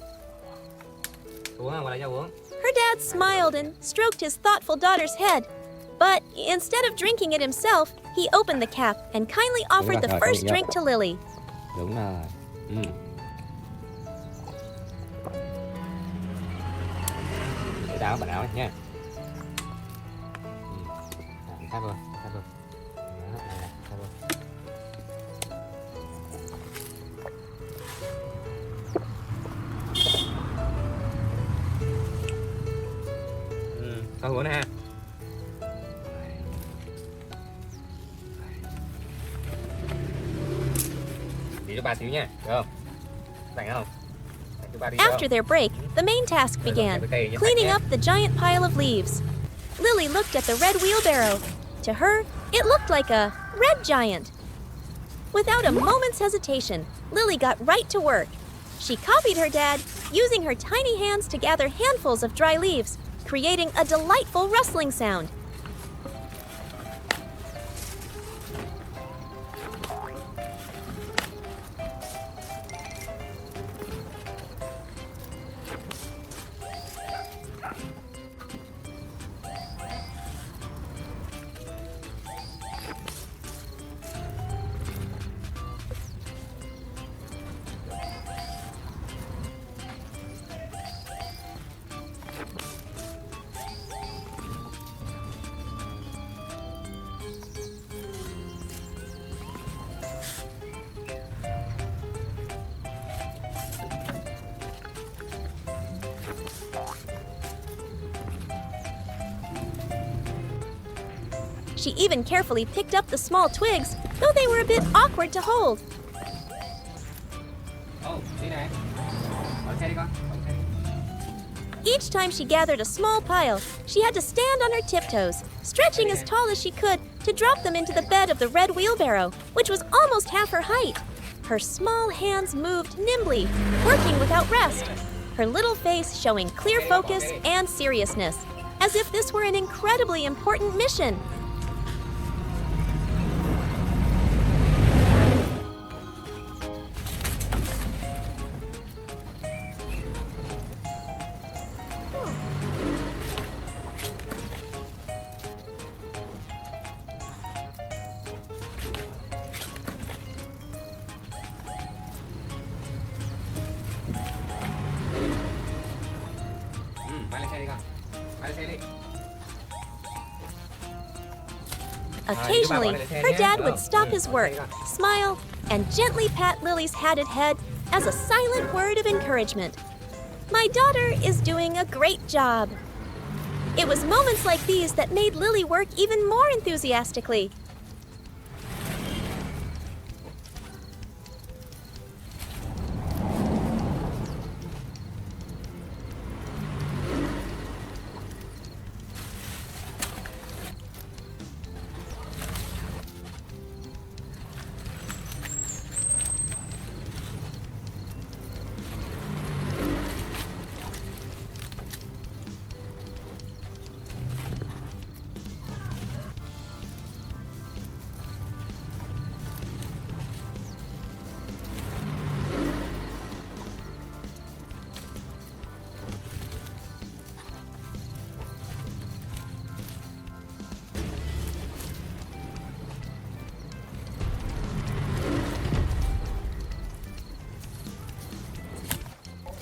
Uống không? Vào đây cho uống. Her dad smiled and stroked his thoughtful daughter's head. But instead of drinking it himself, he opened the cap and kindly offered the rồi, first thôi, drink to Lily. Đúng rồi. Để đảo bà đảo nha. Sát vô, sát vô. Đó, đây nè, sát vô. Con hùa nè ha. Đi cho ba xíu nha, được không? Rảnh không? Rảnh cho ba đi After their break, the main task began, cleaning up the giant pile of leaves. Lily looked at the red wheelbarrow. To her, it looked like a red giant. Without a moment's hesitation, Lily got right to work. She copied her dad, using her tiny hands to gather handfuls of dry leaves, creating a delightful rustling sound. She even carefully picked up the small twigs, though they were a bit awkward to hold. Đi nè. Mở xe đi con. Each time she gathered a small pile, she had to stand on her tiptoes, stretching as tall as she could to drop them into the bed of the red wheelbarrow, which was almost half her height. Her small hands moved nimbly, working without rest, her little face showing clear focus and seriousness, as if this were an incredibly important mission. Bay lên xe đi con. Bay lên xe đi. Occasionally, her dad would stop his work, smile, and gently pat Lily's hatted head as a silent word of encouragement. My daughter is doing a great job. It was moments like these that made Lily work even more enthusiastically.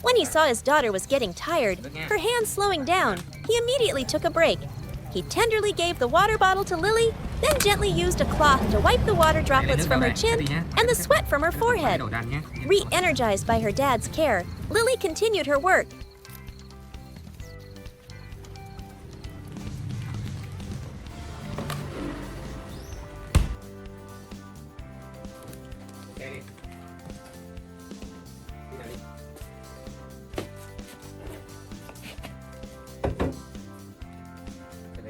When he saw his daughter was getting tired, her hands slowing down, he immediately took a break. He tenderly gave the water bottle to Lily, then gently used a cloth to wipe the water droplets from her chin and the sweat from her forehead. Re-energized by her dad's care, Lily continued her work.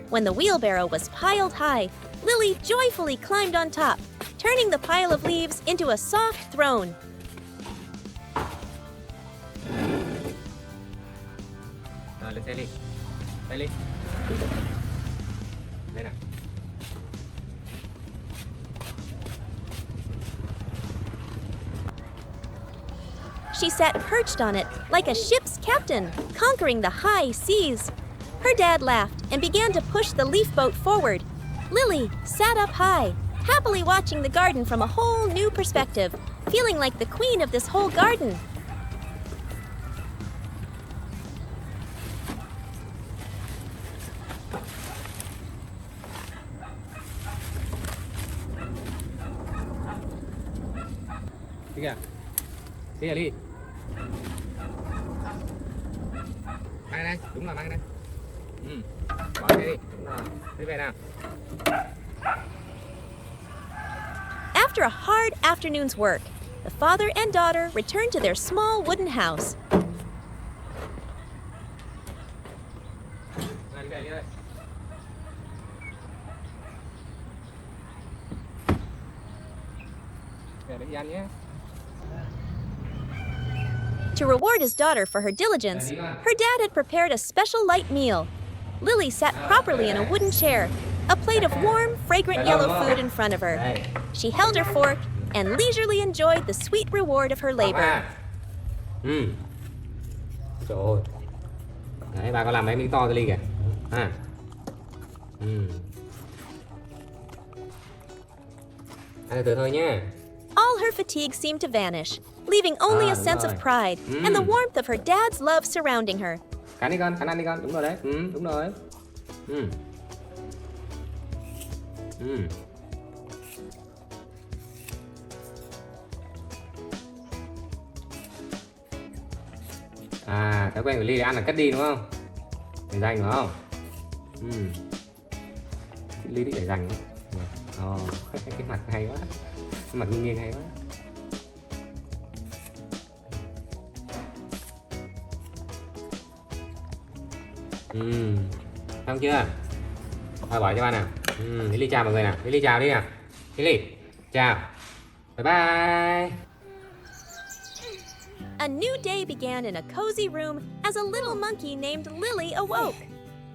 When the wheelbarrow was piled high, Lily joyfully climbed on top, turning the pile of leaves into a soft throne. Rồi lên xe đi. Đây đi. Đây nào. She sat perched on it like a ship's captain, conquering the high seas. Her dad laughed and began to push the leaf boat forward. Lily sat up high, happily watching the garden from a whole new perspective, feeling like the queen of this whole garden. Đi kìa. Đi kìa đi. Mang đây, đúng là mang đây. Bỏ cái đi. Đúng rồi. Đi về nào. After a hard afternoon's work, the father and daughter returned to their small wooden house. Đi về đi ơi. Về đi ăn nhé. To reward his daughter for her diligence, her dad had prepared a special light meal. Lily sat properly in a wooden chair, a plate of warm, fragrant yellow food in front of her. Đây. She held her fork and leisurely enjoyed the sweet reward of her labor. Trời ơi. Đấy, bà có làm mấy miếng to cho Ly kìa. À. Ăn từ từ thôi nhé. All her fatigue seemed to vanish, leaving only a sense of pride and the warmth of her dad's love surrounding her. Cắn đi con, cắn ăn đi con. Đúng rồi đấy. Đúng rồi. À, thói quen của Ly là ăn là cất đi đúng không? Để dành đúng không? Ly thích để dành. Cái mặt hay quá. Cái mặt nghiêng hay quá. Xong chưa? Thôi bỏ cho ba nào. Ly chào mọi người nào. Ly chào đi nào. Ly chào. Bye bye. A new day began in a cozy room as a little monkey named Lily awoke.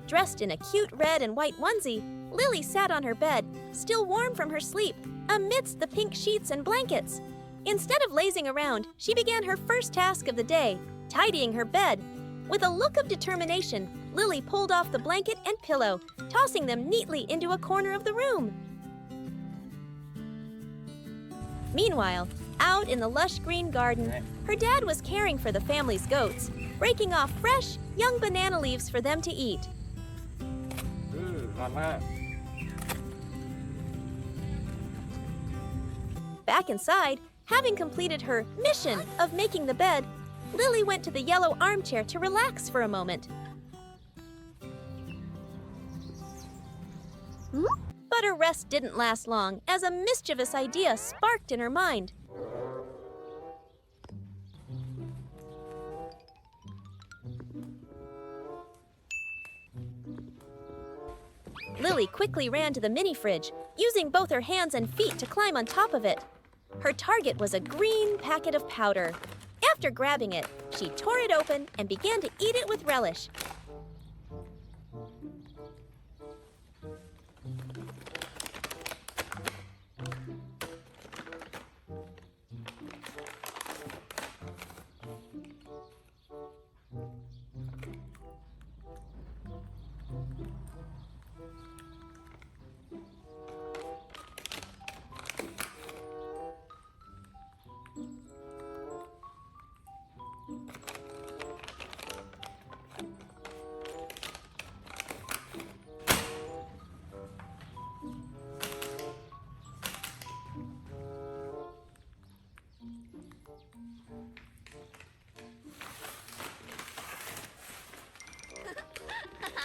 Dressed in a cute red and white onesie, Lily sat on her bed, still warm from her sleep, amidst the pink sheets and blankets. Instead of lazing around, she began her first task of the day, tidying her bed. With a look of determination, Lily pulled off the blanket and pillow, tossing them neatly into a corner of the room. Meanwhile, out in the lush green garden, her dad was caring for the family's goats, breaking off fresh, young banana leaves for them to eat. Ngon quá. Back inside, having completed her mission of making the bed, Lily went to the yellow armchair to relax for a moment. But her rest didn't last long, as a mischievous idea sparked in her mind. Lily quickly ran to the mini fridge, using both her hands and feet to climb on top of it. Her target was a green packet of powder. After grabbing it, she tore it open and began to eat it with relish.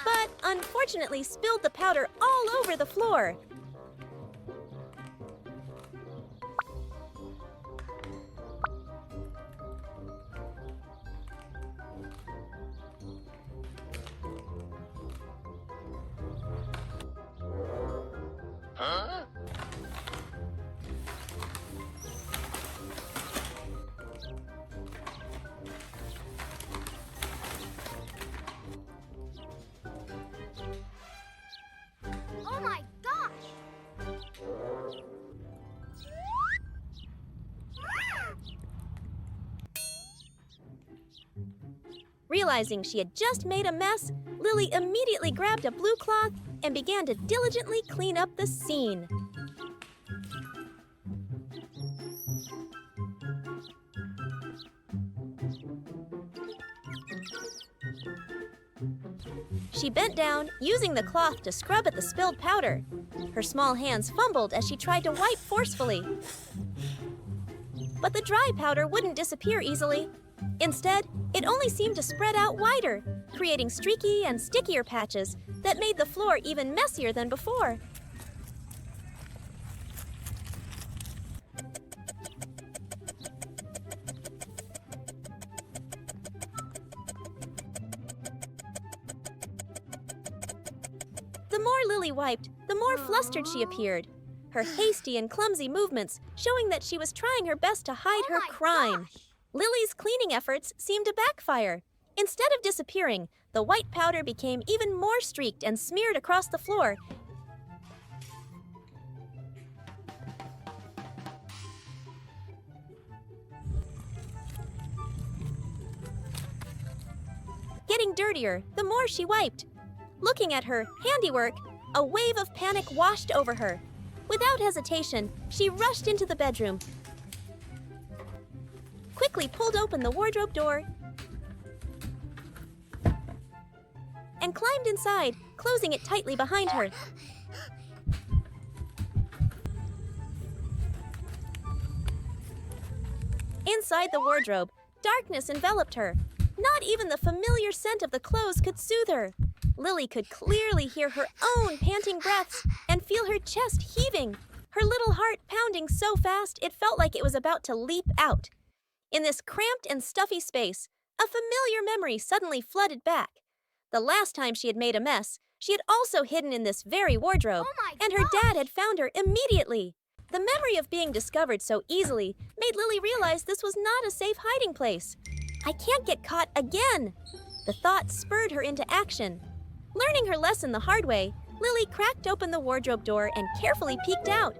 But unfortunately spilled the powder all over the floor. Oh my gosh! Realizing she had just made a mess, Lily immediately grabbed a blue cloth and began to diligently clean up the scene. She bent down, using the cloth to scrub at the spilled powder. Her small hands fumbled as she tried to wipe forcefully. But the dry powder wouldn't disappear easily. Instead, it it only seemed to spread out wider, creating streaky and stickier patches that made the floor even messier than before. The more Lily wiped, the more flustered she appeared, her hasty and clumsy movements showing that she was trying her best to hide her crime. Lily's cleaning efforts seemed to backfire. Instead of disappearing, the white powder became even more streaked and smeared across the floor. Getting dirtier the more she wiped. Looking at her handiwork, a wave of panic washed over her. Without hesitation, she rushed into the bedroom, quickly pulled open the wardrobe door, and climbed inside, closing it tightly behind her. Inside the wardrobe, darkness enveloped her. Not even the familiar scent of the clothes could soothe her. Lily could clearly hear her own panting breaths and feel her chest heaving, her little heart pounding so fast it felt like it was about to leap out. In this cramped and stuffy space, a familiar memory suddenly flooded back. The last time she had made a mess, she had also hidden in this very wardrobe, and her dad had found her immediately. The memory of being discovered so easily made Lily realize this was not a safe hiding place. I can't get caught again! The thought spurred her into action. Learning her lesson the hard way, Lily cracked open the wardrobe door and carefully peeked out.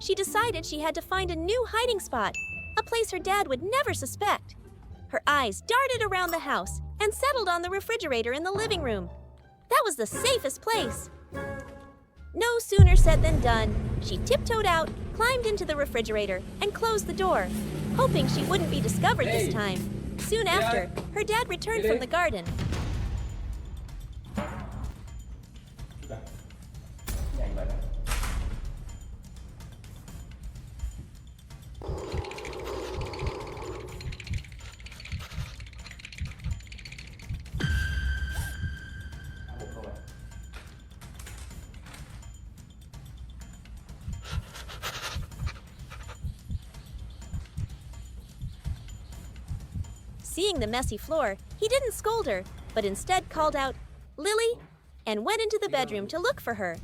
She decided she had to find a new hiding spot, a place her dad would never suspect. Her eyes darted around the house and settled on the refrigerator in the living room. That was the safest place. No sooner said than done. She tiptoed out, climbed into the refrigerator, and closed the door, hoping she wouldn't be discovered this time. Soon after, her dad returned from the garden. Seeing the messy floor, he didn't scold her, but instead called out, "Lily," and went into the bedroom to look for her.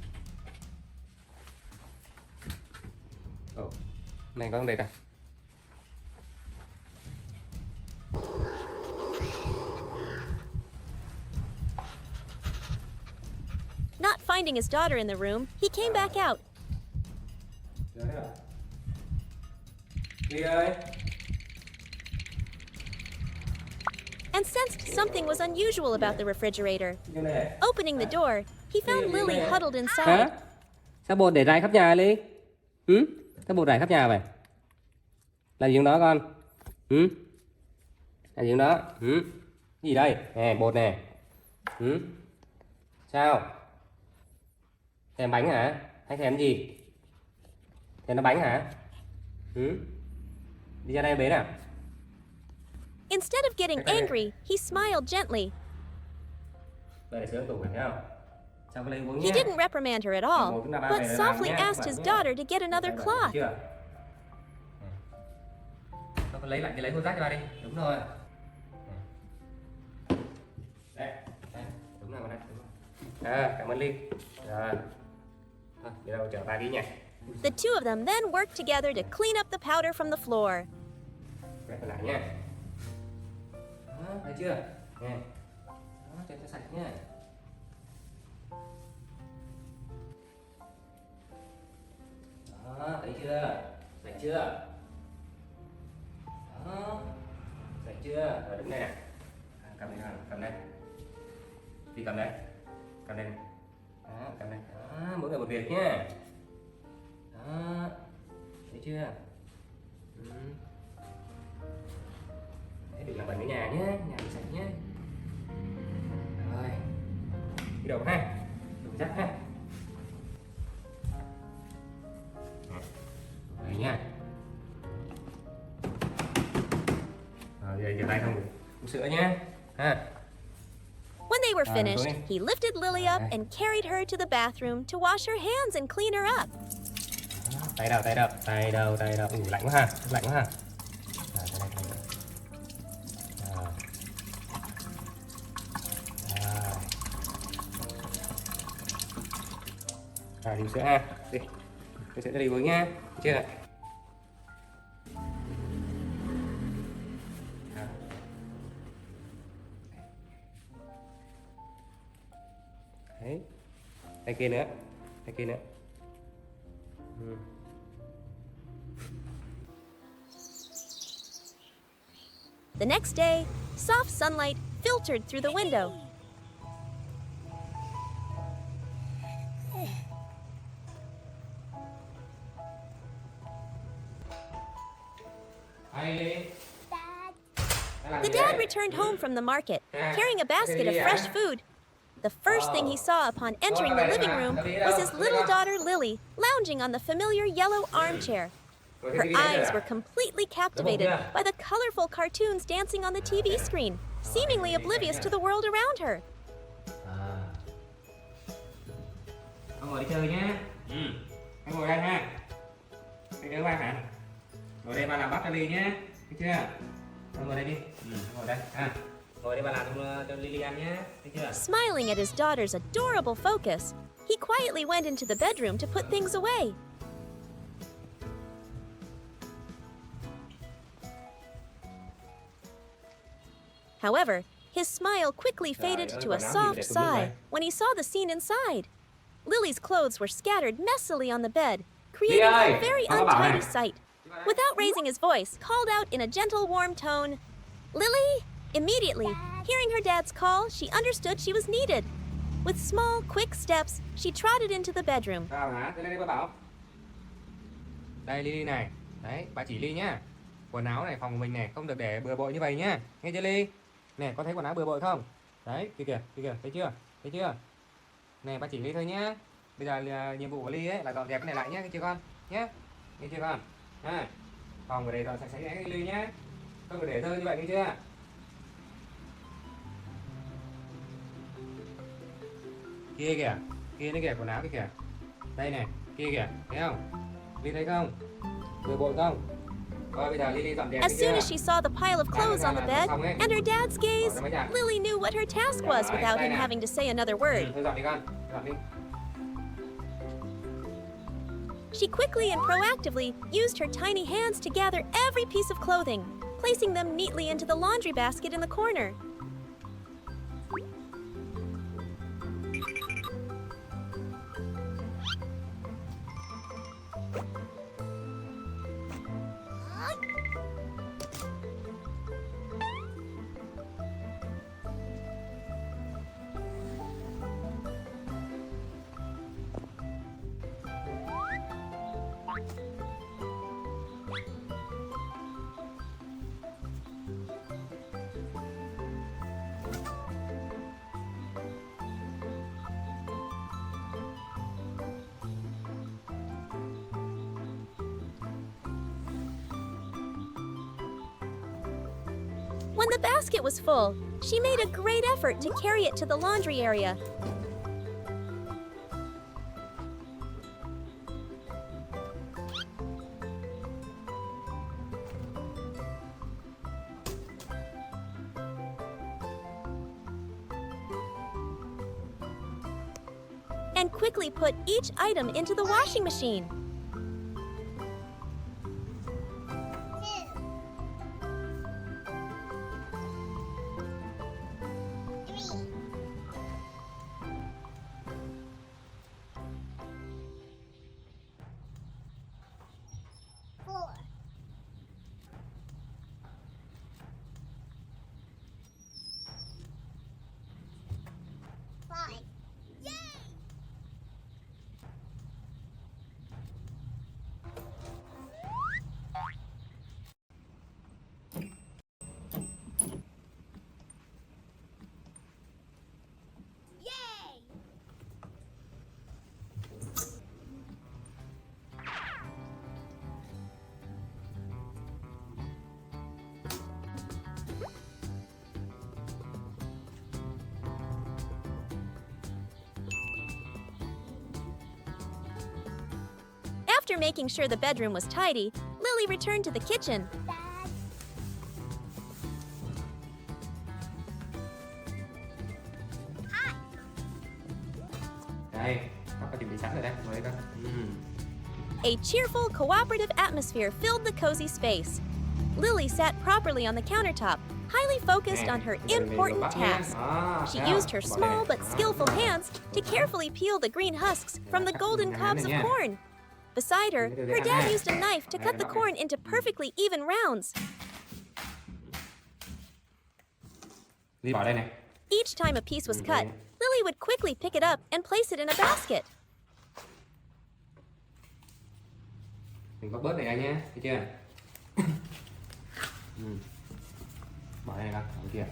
Này có con đệt à? Not finding his daughter in the room, he came back out. Ly ơi. And sensed something was unusual about the refrigerator. Opening the door, he found Lily huddled inside. Hả? Sao bột để rải khắp nhà Ly? Sao bột rải khắp nhà vậy? Làm gì trong đó con? Làm gì trong đó? Cái gì đây? Nè, bột nè. Sao? Thèm bánh hả? Hay thèm gì? Thèm nó bánh hả? Đi ra đây bế nào. Instead of getting angry, he smiled gently. Đây là sữa tủ phải không? Sao có lấy uống He nhé? didn't reprimand her at all, but softly asked his daughter to get another cloth. Con lấy lại cái lấy hôn rác cho ba đi. Đúng rồi. Đây, đúng rồi con đây. Cảm ơn Ly. Rồi. Thôi, đi đâu chở ba đi nha. The two of them then worked together to clean up the powder from the floor. Quẹt lại nha. Đó, thấy chưa? Nè. Đó, cho sạch nha. Đó, thấy chưa? Sạch chưa? Đó. Sạch chưa? Rồi đứng đây nè. Cầm đây nào, cầm đây. Đi cầm đây. Cầm đây. Đó, cầm đây. Đó, mỗi người một việc nhá. Đó. Thấy chưa? Đấy, đừng làm bẩn cái nhà nhé, nhà sạch nhé. Rồi. Đi đầu ha. Đừng rác ha. Đây nha. Rồi giờ tay không uống sữa nhé. When they were Rồi, finished, xuống đi. he lifted Lily up and carried her to the bathroom to wash her hands and clean her up. Tay đầu, tay đầu, tay đầu, tay đầu. Lạnh quá ha, lạnh quá ha. Rồi, tay đây, tay đây. Rồi. Rồi, đi sữa ha. Đi. Đi sữa cho đi uống nha. Được chưa? Đấy. Tay kia nữa. Tay kia nữa. The next day, soft sunlight filtered through the window. The dad returned home from the market, carrying a basket of fresh food. The first thing he saw upon entering the living room was his little daughter Lily lounging on the familiar yellow armchair. Her eyes were completely captivated by the colorful cartoons dancing on the TV screen, seemingly oblivious to the world around her. Con ngồi đi chơi nhé. Con ngồi đây ha. Cái đứa ba hả? Ngồi đây ba làm bắp cho Ly nhé. Được chưa? Con ngồi đây đi. Ngồi đây ha. Ngồi đây ba làm cho Lily ăn nhé. Được chưa? Smiling at his daughter's adorable focus, he quietly went into the bedroom to put things away. However, his smile quickly faded to a soft sigh when he saw the scene inside. Lily's clothes were scattered messily on the bed, creating a very untidy sight. Without raising his voice, called out in a gentle, warm tone, "Lily!" Immediately, hearing her dad's call, she understood she was needed. With small, quick steps, she trotted into the bedroom. Sao hả? Đây ba bảo. Đây Lily này. Đấy, bà chỉ Ly nhá. Quần áo này, phòng của mình này, không được để bừa bộn như vậy nhá. Nghe chưa Ly? Nè, con thấy quần áo bừa bộn không? Đấy, kia kìa, thấy chưa? Thấy chưa? Nè, bà chỉ Ly thôi nhá. Bây giờ nhiệm vụ của Ly ấy là dọn dẹp cái này lại nhá, nghe chưa con? Nhá. Nghe chưa con? Ha. Phòng ở đây dọn sạch sẽ cái Ly nhá. Không được để rơi như vậy nghe chưa? Kia nữa kìa, quần áo kia kìa. Đây này, kia kìa, thấy không? Ly thấy không? Bừa bộn không? As soon as she saw the pile of clothes on the bed and her dad's gaze, Lily knew what her task was without him having to say another word. She quickly and proactively used her tiny hands to gather every piece of clothing, placing them neatly into the laundry basket in the corner. When the basket was full, she made a great effort to carry it to the laundry area. And quickly put each item into the washing machine. After making sure the bedroom was tidy, Lily returned to the kitchen. Đây, con có chuẩn bị sẵn rồi đấy, ngồi đây con. A cheerful, cooperative atmosphere filled the cozy space. Lily sat properly on the countertop, highly focused on her important task. She used her small but skillful hands to carefully peel the green husks from the golden cobs of corn. Beside her, her dad used a knife to cut the corn into perfectly even rounds. Ly bỏ đây này. Each time a piece was cut, Lily would quickly pick it up and place it in a basket. Đừng có bớt này ra nhé, thấy chưa? Bỏ đây này con, ở kia.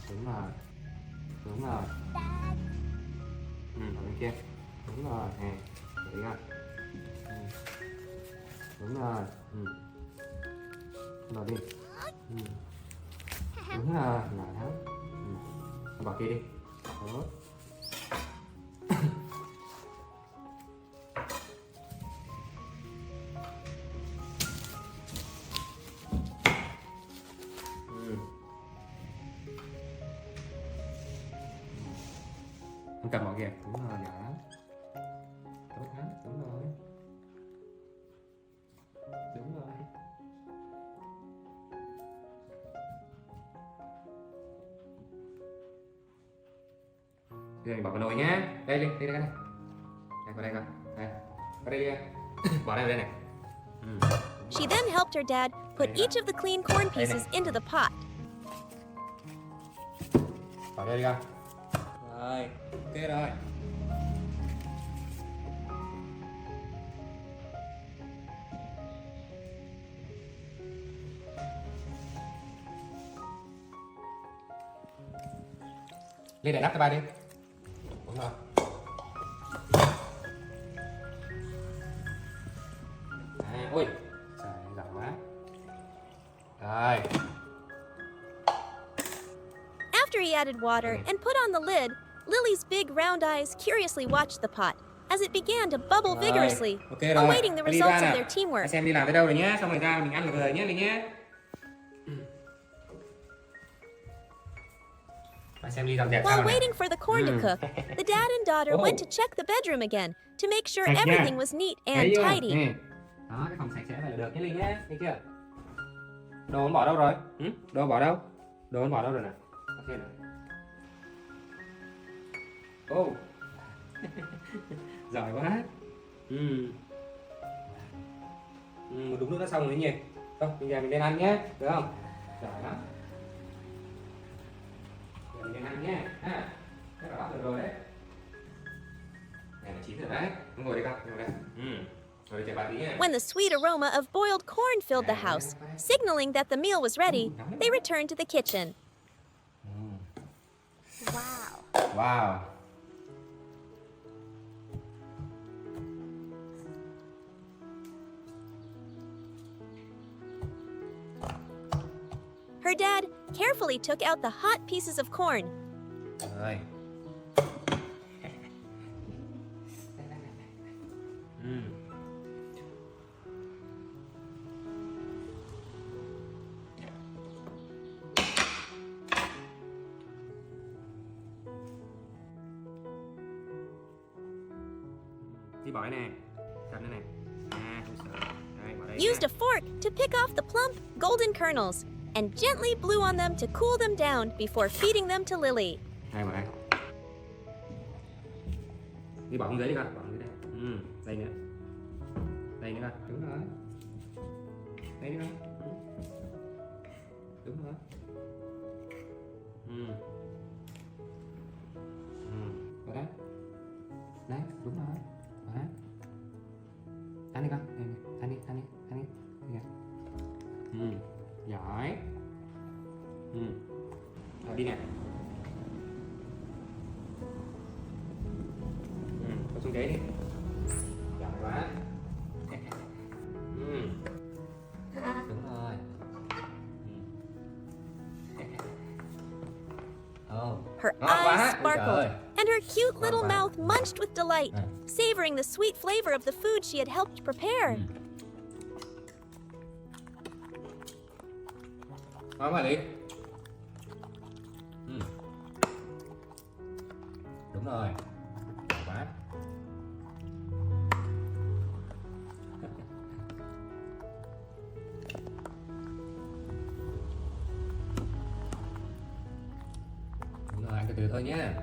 Đúng rồi. Đúng rồi. Ở bên kia. Đúng rồi, nè. Để con. Đúng rồi. Bỏ đi. Đúng rồi, lại đó. Bỏ kia đi. Đó. Con cầm bỏ kìa, đúng rồi, nhỏ lắm. Tốt lắm, đúng rồi. Đúng rồi. Rồi mình bỏ vào nồi nhá. Đây Linh, đây đây này. Đây vào đây con. Đây. Vào đây đi. Bỏ đây vào đây này. She then helped her dad put each of the clean corn pieces into the pot. Bỏ đây đi con. Rồi, ok rồi. Lên để đắp cho ba đi. Đúng rồi. À, ui, trời giỏi quá. Rồi. After he added water and put on the lid, Lily's big round eyes curiously watched the pot as it began to bubble vigorously, ok rồi. awaiting the Đi results ra of nào. their teamwork. Xem đi làm tới đâu rồi nhé, xong rồi ra mình ăn được rồi nhé Linh nhé. Xem đi dọn dẹp While sao này. waiting for the corn to cook, the dad and daughter went to check the bedroom again to make sure Sạch nha. everything was neat and Thấy chưa? tidy. Nè. Đó, cái phòng sạch sẽ phải là được nhé Linh nhé, thấy chưa? Đồ con bỏ đâu rồi? Đồ bỏ đâu? Đồ con bỏ đâu rồi nè? Ok này. Ô. Giỏi quá. Một đúng nước đã xong rồi nhỉ? Không, bây giờ mình lên ăn nhé, được không? Giỏi lắm. Giờ mình lên ăn nhé. Ha. Thế là bắt được rồi đấy. Này là chín rồi đấy. Ngồi đây con, ngồi đây. Ngồi đây chờ bà tí nhé. When the sweet aroma of boiled corn filled the house, signaling that the meal was ready, they returned to the kitchen. Wow. Wow. Her dad carefully took out the hot pieces of corn. Rồi. Đi bỏ cái này. Cầm cái này. À, không sợ. Đây, bỏ đây. Used a fork to pick off the plump, golden kernels and gently blew on them to cool them down before feeding them to Lily. Đây, bỏ đây. Đi bỏ xuống dưới đi con, bỏ xuống dưới đây. Đây nữa. Đây nữa con. Đúng rồi. Đây nữa con. Đúng rồi. Vào đây. Đấy, đúng rồi. Vào đây. Ăn đi con. Ăn đi, ăn đi, ăn đi. Giỏi. Rồi đi nè. Con xuống ghế đi. Giỏi quá. Đúng rồi. Her Ngon quá. eyes Ôi trời sparkled ơi. and her Her cute little Wow. mouth munched with delight, savoring the sweet flavor of the food she had helped prepare. Ngon quá đi. Đúng rồi. Ngon quá. Đúng rồi, ăn từ từ thôi nhé.